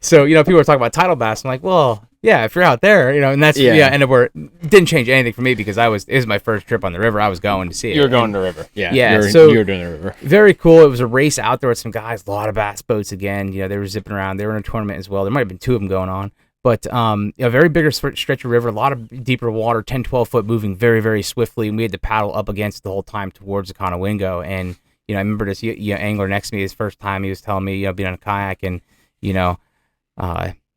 So, people were talking about tidal bass. I'm like, well, yeah, if you're out there, and that's, and it didn't change anything for me because it was my first trip on the river. I was going to see it. You were going to the river. Yeah. You were doing the river. Very cool. It was a race out there with some guys, a lot of bass boats again. They were zipping around. They were in a tournament as well. There might have been 2 of them going on. But a very bigger stretch of river, a lot of deeper water, 10, 12 foot moving very, very swiftly. And we had to paddle up against the whole time towards the Conowingo. And, I remember this angler next to me, his first time, he was telling me, being on a kayak and,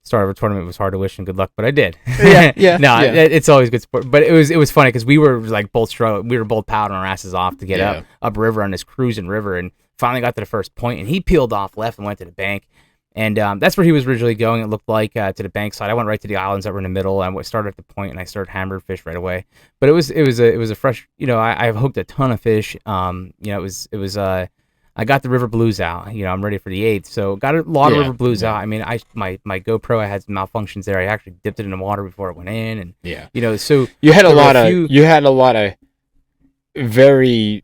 start of a tournament was hard to wish him good luck, but I did. It's always good sport. But it was funny because we were like both paddling our asses off to get up river on this cruising river, and finally got to the first point, and he peeled off left and went to the bank, and that's where he was originally going. It looked like to the bank side. I went right to the islands that were in the middle, and started at the point, and I started hammered fish right away. But it was a fresh. I've hooked a ton of fish. I got the river blues out. I'm ready for the 8th, so got a lot of river blues out. I mean, my GoPro, I had some malfunctions there. I actually dipped it in the water before it went in, and so you had a lot of very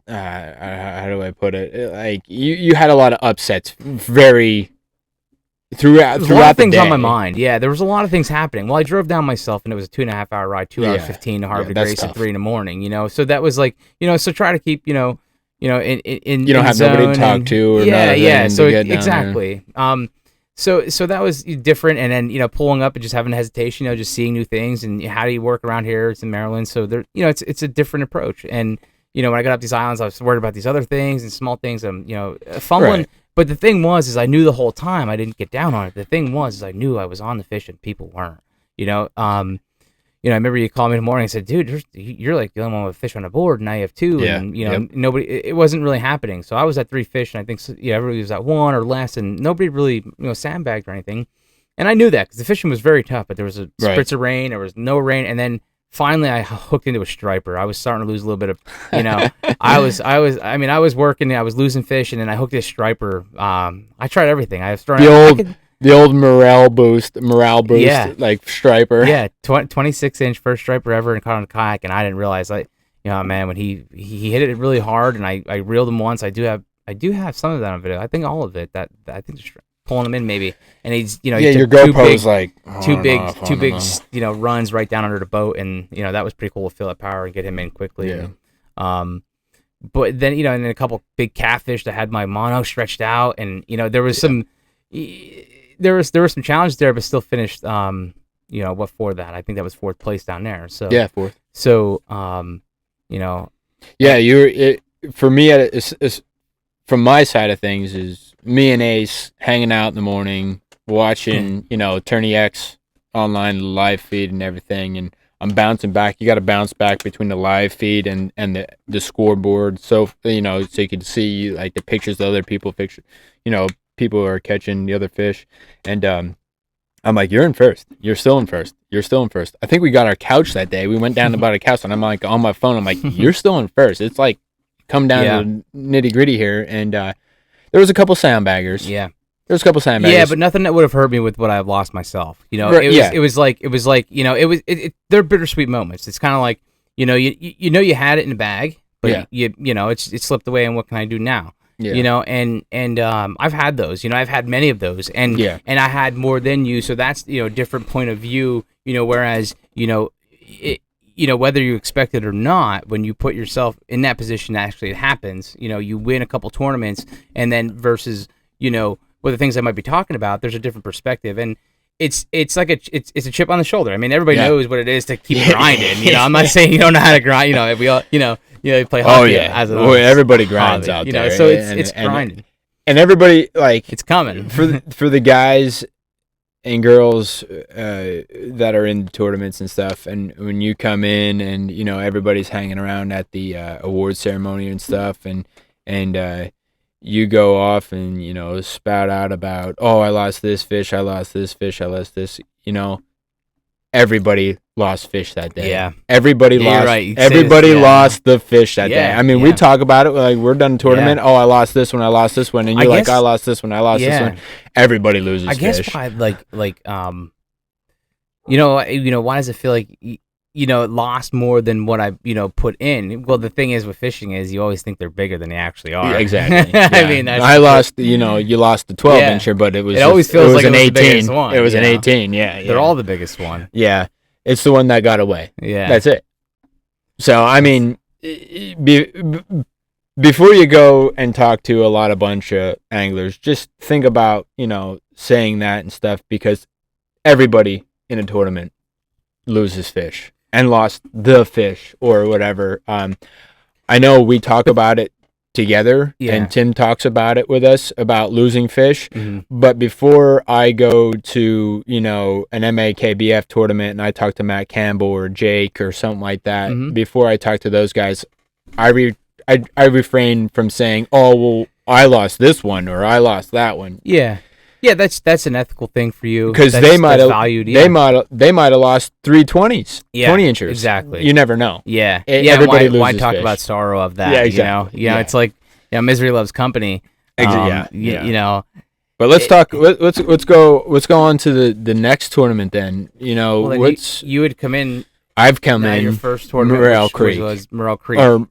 how do I put it? Like you had a lot of upsets very throughout a lot of things the day. On my mind. Yeah, there was a lot of things happening. Well, I drove down myself, and it was a 2.5 hour ride, 2 hours 15 to Harvey de Grace at 3 a.m. So that was like, so try to keep, in you don't have nobody to talk to. Or So exactly. So that was different, and then pulling up and just having hesitation, just seeing new things, and how do you work around here? It's in Maryland, so there, it's a different approach. And when I got up these islands, I was worried about these other things and small things. I'm fumbling. Right. But the thing was, I knew the whole time I didn't get down on it. The thing was, I knew I was on the fish and people weren't. I remember you called me in the morning and said, "Dude, you're like the only one with fish on the board, and now you have 2." Yeah. And nobody. It wasn't really happening. So I was at 3 fish, and I think everybody was at 1 or less, and nobody really sandbagged or anything. And I knew that because the fishing was very tough. But there was a spritz of rain, there was no rain, and then finally I hooked into a striper. I was starting to lose a little bit of, I was working, I was losing fish, and then I hooked this striper. I tried everything. I was starting the old morale boost, like striper. Yeah, 26-inch first striper ever and caught on a kayak, and I didn't realize, man, when he hit it really hard, and I reeled him once. I do have some of that on video. I think all of it. I think pulling them in maybe, and he's he your took GoPro is like two big runs right down under the boat, and that was pretty cool to feel that power and get him in quickly. Yeah. And, but then and then a couple big catfish that had my mono stretched out, and there was some there was some challenges there, but still finished. What for that? I think that was fourth place down there. So yeah, fourth. So yeah, for me it's from my side of things is me and Ace hanging out in the morning watching Tourney X online live feed and everything, and I'm bouncing back. You got to bounce back between the live feed and the scoreboard, so so you can see like the pictures of other people people are catching the other fish, and I'm like, you're in first. You're still in first. You're still in first. I think we got our couch that day. We went down to buy a couch, and I'm like on my phone. I'm like, you're still in first. It's like come down to nitty gritty here, and there was a couple sandbaggers. Yeah. There's a couple sandbaggers. Yeah, but nothing that would have hurt me with what I've lost myself. Right, it was like they're bittersweet moments. It's kind of like you had it in the bag, but it slipped away, and what can I do now? Yeah. And I've had those. I've had many of those, and I had more than you, so that's different point of view. Whereas whether you expect it or not, when you put yourself in that position, actually it happens. You win a couple tournaments, and then versus with the things I might be talking about, there's a different perspective, and it's like it's a chip on the shoulder. I mean, everybody knows what it is to keep grinding. I'm not saying you don't know how to grind. We all you play hockey as everybody grinds out there. So it's grinding, and everybody it's coming for the guys and girls that are in tournaments and stuff. And when you come in and everybody's hanging around at the award ceremony and stuff, and you go off and spout out about, oh, I lost this fish, I lost this fish, I lost this. Everybody lost fish that day. Yeah, everybody lost. Right. Everybody lost the fish that day. I mean, we talk about it like we're done tournament. Yeah. Oh, I lost this one, I lost this one, and you're I lost this one, I lost this one. Everybody loses. I guess fish. Why, why does it feel like it lost more than what I put in? Well, the thing is with fishing is you always think they're bigger than they actually are. Yeah, exactly. Yeah. I mean, I lost. You lost the 12-incher, but it was. It always feels like an 18. The biggest one. It was an 18. Yeah, they're all the biggest one. Yeah, it's the one that got away. Yeah, that's it. So I mean, before you go and talk to a bunch of anglers, just think about saying that and stuff, because everybody in a tournament loses fish. And lost the fish or whatever. I know we talk about it together, and Tim talks about it with us about losing fish. Mm-hmm. But before I go to an MAKBF tournament and I talk to Matt Campbell or Jake or something like that, before I talk to those guys, I refrain from saying, "Oh, well, I lost this one or I lost that one." Yeah. Yeah, that's an ethical thing for you, because they might have valued. Yeah. They might have lost 320s, 20-inchers. Exactly. You never know. Yeah, everybody loses why talk fish. About sorrow of that? Yeah, exactly. It's like misery loves company. But let's talk. Let's go on to the next tournament then. You would come in. I've come in. Your first tournament Morel Creek. Was Morel Creek. Or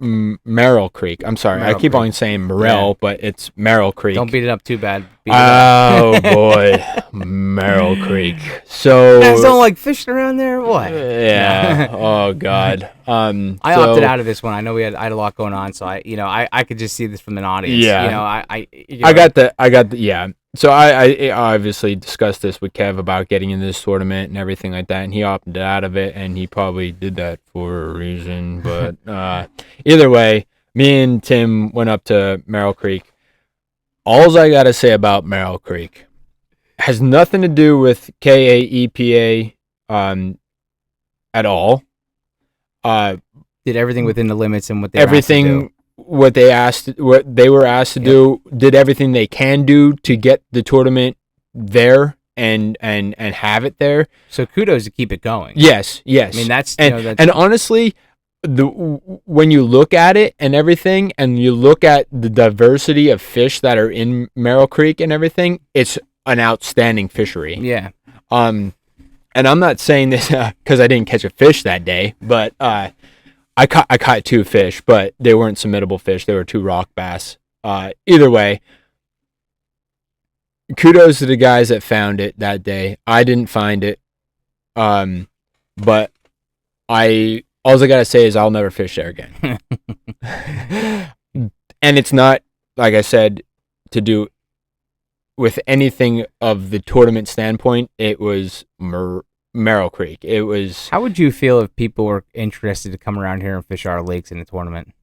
Merrill Creek. I'm sorry. I keep on saying Morel, but it's Merrill Creek. Don't beat it up too bad. Oh, boy. Merrill Creek. So. You guys don't like fishing around there? What? Yeah. Oh, God. I opted out of this one. I know I had a lot going on, so I could just see this from an audience. Yeah. I got the, yeah. So I obviously discussed this with Kev about getting in this tournament and everything like that, and he opted out of it, and he probably did that for a reason. But either way, me and Tim went up to Merrill Creek. All I got to say about Merrill Creek has nothing to do with KAEPA at all. Did everything within the limits and what they everything. What they were asked to do, did everything they can do to get the tournament there and have it there. So kudos to keep it going. Yes. I mean, that's and honestly, when you look at it and everything, and you look at the diversity of fish that are in Merrill Creek and everything, it's an outstanding fishery. Yeah. And I'm not saying this because I didn't catch a fish that day, but I caught 2 fish, but they weren't submittable fish. They were 2 rock bass. Either way, kudos to the guys that found it that day. I didn't find it. But all I gotta say is I'll never fish there again. And it's not, like I said, to do with anything of the tournament standpoint. It was Merrill Creek. It was. How would you feel if people were interested to come around here and fish our lakes in a tournament?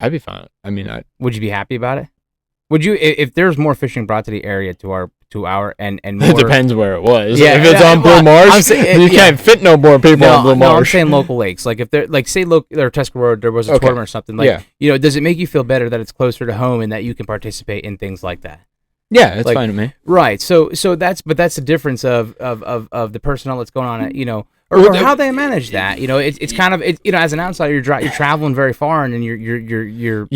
I'd be fine. I mean, would you be happy about it? Would you, if there's more fishing brought to the area to our and more? It depends where it was. Yeah, if it's on Blue Marsh, you can't fit no more people on Blue Marsh. No, I'm saying local lakes. Like if they're say or Tuscarora, there was a tournament or something. Like does it make you feel better that it's closer to home and that you can participate in things like that? Yeah, that's fine with me. Right. So that's the difference of the personnel that's going on at or how they manage that. It's kind of as an outsider you're traveling very far and you're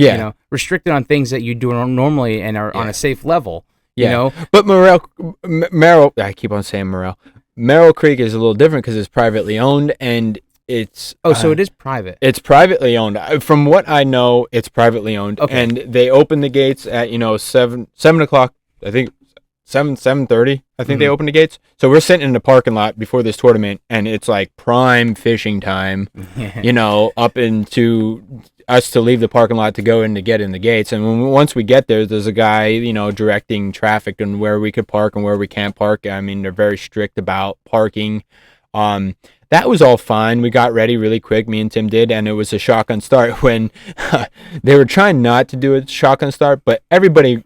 restricted on things that you do normally and are on a safe level. But Merrill, I keep on saying Merrill Creek is a little different because it's privately owned and it's. Oh, so it is private. It's privately owned. From what I know, it's privately owned, and they open the gates at 7 o'clock. I think 7:30. I think they open the gates. So we're sitting in the parking lot before this tournament, and it's like prime fishing time. Up into us to leave the parking lot to go in to get in the gates. And once we get there's a guy, directing traffic and where we could park and where we can't park. I mean, they're very strict about parking. That was all fine. We got ready really quick. Me and Tim did, and it was a shotgun start when they were trying not to do a shotgun start, but everybody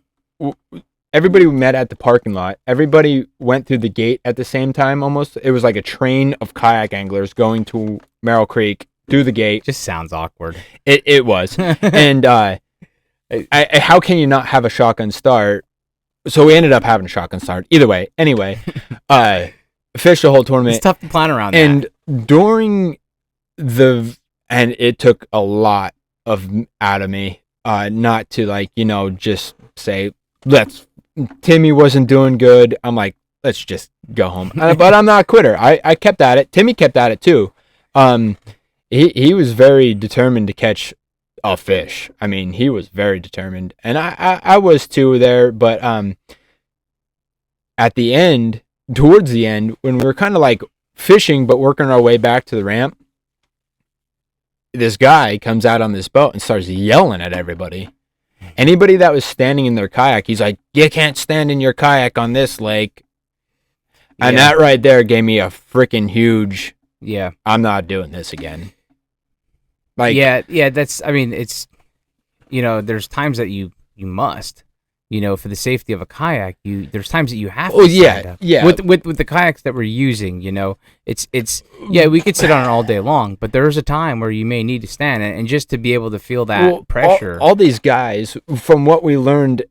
met at the parking lot. Everybody went through the gate at the same time almost. It was like a train of kayak anglers going to Merrill Creek through the gate. Just sounds awkward. It was. And how can you not have a shotgun start? So we ended up having a shotgun start. Either way. Anyway, fished the whole tournament. It's tough to plan around that. And during and it took a lot out of me not to just say, Timmy wasn't doing good. I'm like, let's just go home. But I'm not a quitter. I kept at it. Timmy kept at it too. He was very determined to catch a fish. I mean, he was very determined, and I was too there. But at the end, towards the end, when we were kind of like fishing but working our way back to the ramp, this guy comes out on this boat and starts yelling at everybody. Anybody that was standing in their kayak, he's like, you can't stand in your kayak on this lake. And that right there gave me a freaking huge, I'm not doing this again. That's, I mean, it's, there's times that you must, for the safety of a kayak, there's times that you have to stand up. Yeah. With the kayaks that we're using, it's we could sit on it all day long, but there's a time where you may need to stand and just to be able to feel that pressure. All these guys, from what we learned,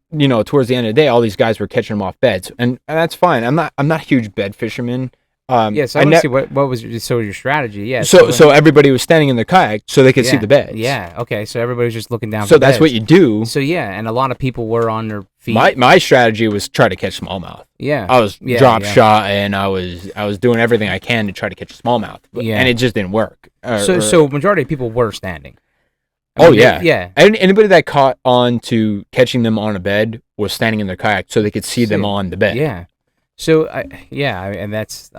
towards the end of the day, all these guys were catching them off beds, and that's fine. I'm not a huge bed fisherman. So I want to see what was your strategy. Yeah. So everybody was standing in their kayak so they could see the beds. Yeah. Okay. So everybody was just looking down. So that's what you do. So and a lot of people were on their feet. My strategy was try to catch smallmouth. Yeah. I was drop shot and I was doing everything I can to try to catch a smallmouth. And it just didn't work. So majority of people were standing. Yeah. Anybody that caught on to catching them on a bed was standing in their kayak so they could see them on the bed. Yeah. So and that's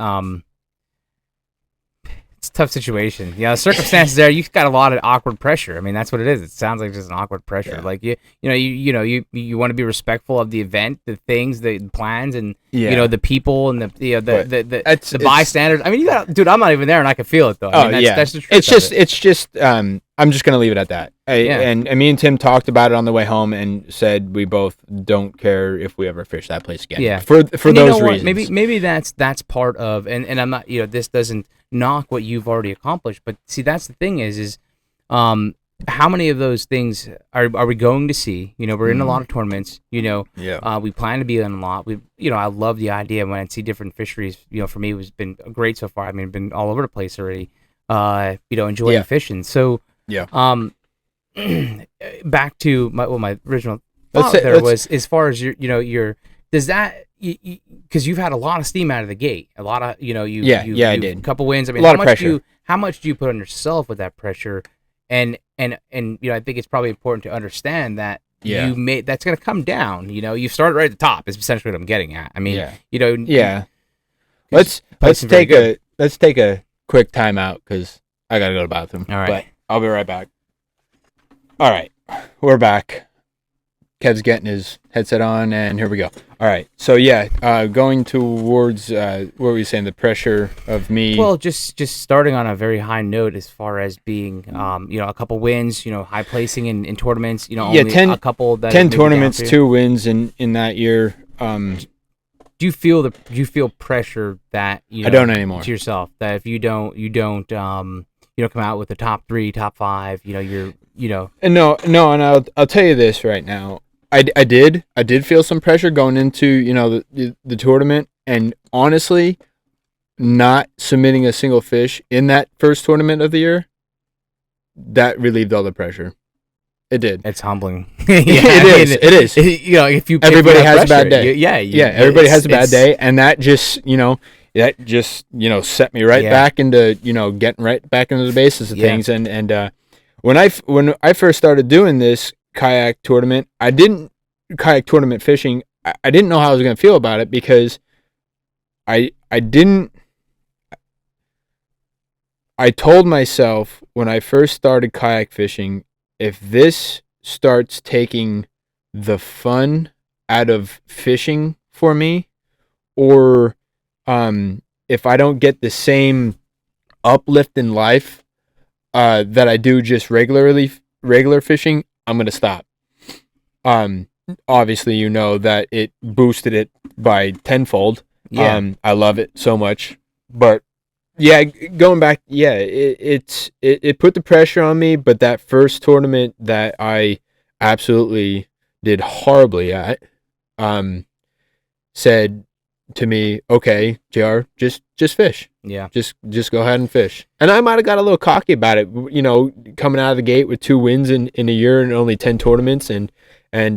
it's a tough situation. Circumstances there, you've got a lot of awkward pressure. I mean, that's what it is. It sounds like just an awkward pressure. Yeah. Like you want to be respectful of the event, the things, the plans, and the people and the bystanders. I mean, I'm not even there, and I can feel it though. That's the truth. It's just. I'm just gonna leave it at that. And me and Tim talked about it on the way home and said we both don't care if we ever fish that place again. Yeah. For those reasons. Maybe that's part of, and I'm not. This doesn't knock what you've already accomplished, but see, that's the thing is how many of those things are we going to see? We're in a lot of tournaments. We plan to be in a lot. I love the idea when I see different fisheries. For me, it's been great so far. I mean, I've been all over the place already. Enjoying fishing. So. Yeah. Back to my original thought was as far as your does that because you've had a lot of steam out of the gate, a lot of I did a couple wins. I mean, a lot of pressure. How much do you put on yourself with that pressure? And I think it's probably important to understand that Yeah. that's going to come down. You started right at the top. Is essentially what I'm getting at. I mean, Yeah. you know, Yeah. 'cause Let's pricing's very take a quick timeout because I gotta go to the bathroom. All right. But I'll be right back. All right, we're back. Kev's getting his headset on, and here we go. All right, so going towards what were you saying? The pressure of me. Well, just starting on a very high note as far as being, a couple wins, high placing in tournaments, only 10 a couple that 10 maybe down tournaments, for you. 2 wins in that year. Do you feel pressure that I don't anymore. to yourself that if you don't come out with the top 3, top 5, And no, and I'll tell you this right now. I did feel some pressure going into the tournament, and honestly, not submitting a single fish in that first tournament of the year, that relieved all the pressure. It did. It's humbling. It is. If you everybody have has a bad pressure, day. Everybody has a bad day, and that just set me right back into getting right back into the basis of things. And when I first started doing this kayak tournament fishing, I didn't know how I was going to feel about it because I told myself when I first started kayak fishing, if this starts taking the fun out of fishing for me, or if I don't get the same uplift in life that I do just regular fishing, I'm gonna stop. Obviously, that it boosted it by tenfold. Yeah. I love it so much, but going back, it put the pressure on me. But that first tournament that I absolutely did horribly at, said to me, "Okay, JR, just fish. Yeah. Just go ahead and fish." And I might have got a little cocky about it, coming out of the gate with 2 wins in a year and only 10 tournaments and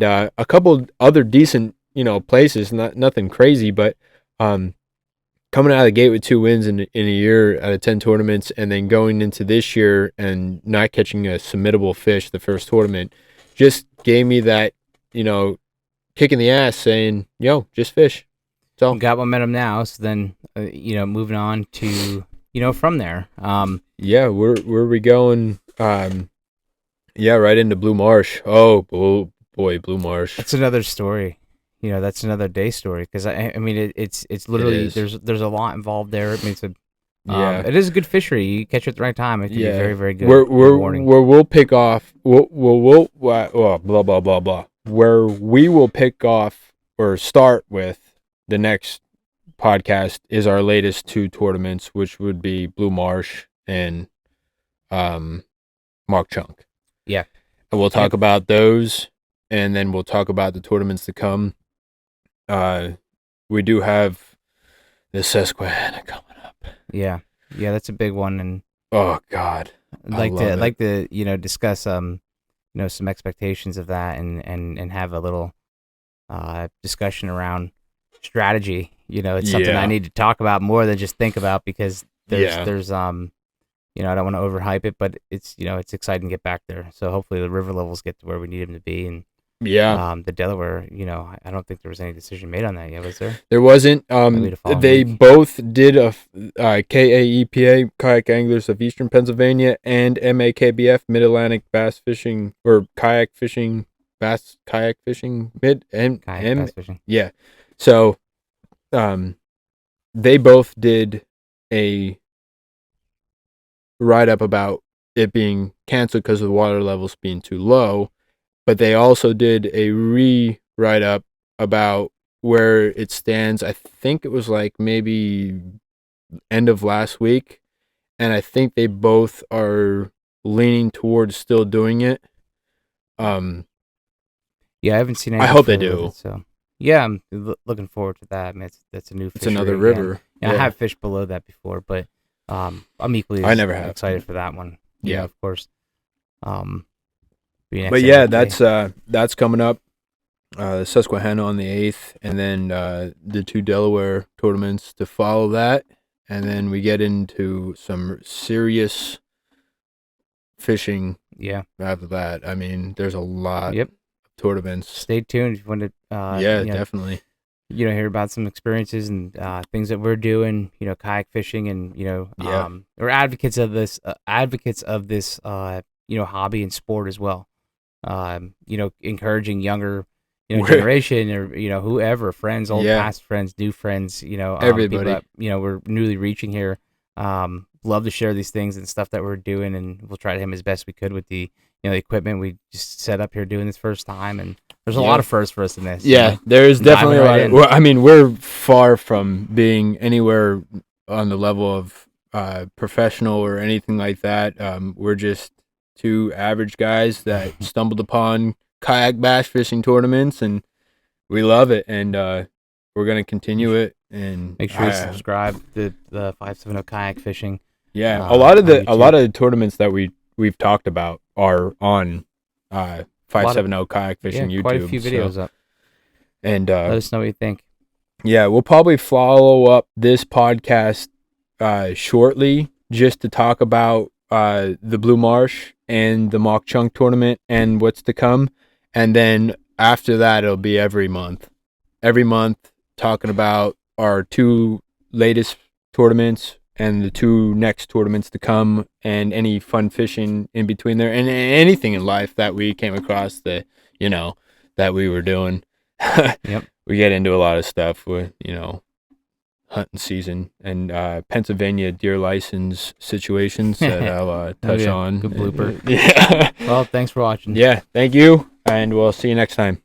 a couple other decent places, nothing crazy, but coming out of the gate with 2 wins in a year out of 10 tournaments, and then going into this year and not catching a submittable fish the first tournament, just gave me that, kick in the ass saying, "Yo, just fish." So got momentum now. So then, moving on to, from there. where are we going? Right into Blue Marsh. Oh boy, Blue Marsh. That's another story. That's another day story because I mean it's literally there's a lot involved there. I mean it is a good fishery. You catch it at the right time. It can be very, very good. Where we'll pick off. We'll blah blah blah blah. Where we will pick off or start with the next podcast is our latest 2 tournaments, which would be Blue Marsh and Mark Chunk. Yeah, and we'll talk about those, and then we'll talk about the tournaments to come. We do have the Susquehanna coming up. Yeah, that's a big one, and oh God, I'd like to discuss some expectations of that, and have a little discussion around strategy. It's something I need to talk about more than just think about, because there's I don't want to overhype it, but it's it's exciting to get back there. So hopefully the river levels get to where we need them to be, and the Delaware, I don't think there was any decision made on that yet, was there? There wasn't. They both did a KAEPA, Kayak Anglers of Eastern Pennsylvania, and MAKBF, Mid Atlantic Bass Fishing or Kayak Fishing, Bass Kayak Fishing, Bass Fishing. Yeah. So, they both did a write up about it being canceled because of the water levels being too low. But they also did a write up about where it stands. I think it was like maybe end of last week, and I think they both are leaning towards still doing it. I haven't seen anything. I hope they do. So I'm looking forward to that. I mean, that's a new fishery. It's another river. I have fished below that before, but I'm equally excited for that one. Of course. But that's coming up. Susquehanna on the 8th, and then the 2 Delaware tournaments to follow that, and then we get into some serious fishing. Yeah. After that, I mean, there's a lot of tournaments. Stay tuned if you want to. Yeah, definitely. Hear about some experiences and things that we're doing. Kayak fishing, and Yeah. we're advocates of this. Hobby and sport as well. Encouraging younger, generation, or whoever, friends, old Yeah. past friends, new friends, people Everybody. that we're newly reaching here. Love to share these things and stuff that we're doing, and we'll try to him as best we could with the the equipment we just set up here doing this first time. And there's a lot of firsts for us in this. Yeah, there's definitely a lot. Diving right in. Well, we're far from being anywhere on the level of professional or anything like that. We're just two average guys that stumbled upon kayak bass fishing tournaments, and we love it, and we're gonna continue it. And Make sure you subscribe to the 570 Kayak Fishing. Yeah, a lot of the tournaments that we've talked about are on 570 Kayak Fishing YouTube. Quite a few videos up. And let us know what you think. Yeah, we'll probably follow up this podcast shortly just to talk about the Blue Marsh and the Mock Chunk tournament and what's to come. And then after that, it'll be every month. Every month, talking about our 2 latest tournaments and the 2 next tournaments to come, and any fun fishing in between there, and anything in life that we came across that that we were doing. Yep. We get into a lot of stuff with hunting season and Pennsylvania deer license situations that I'll touch on. Good blooper. Yeah. Well, thanks for watching. Yeah, thank you, and we'll see you next time.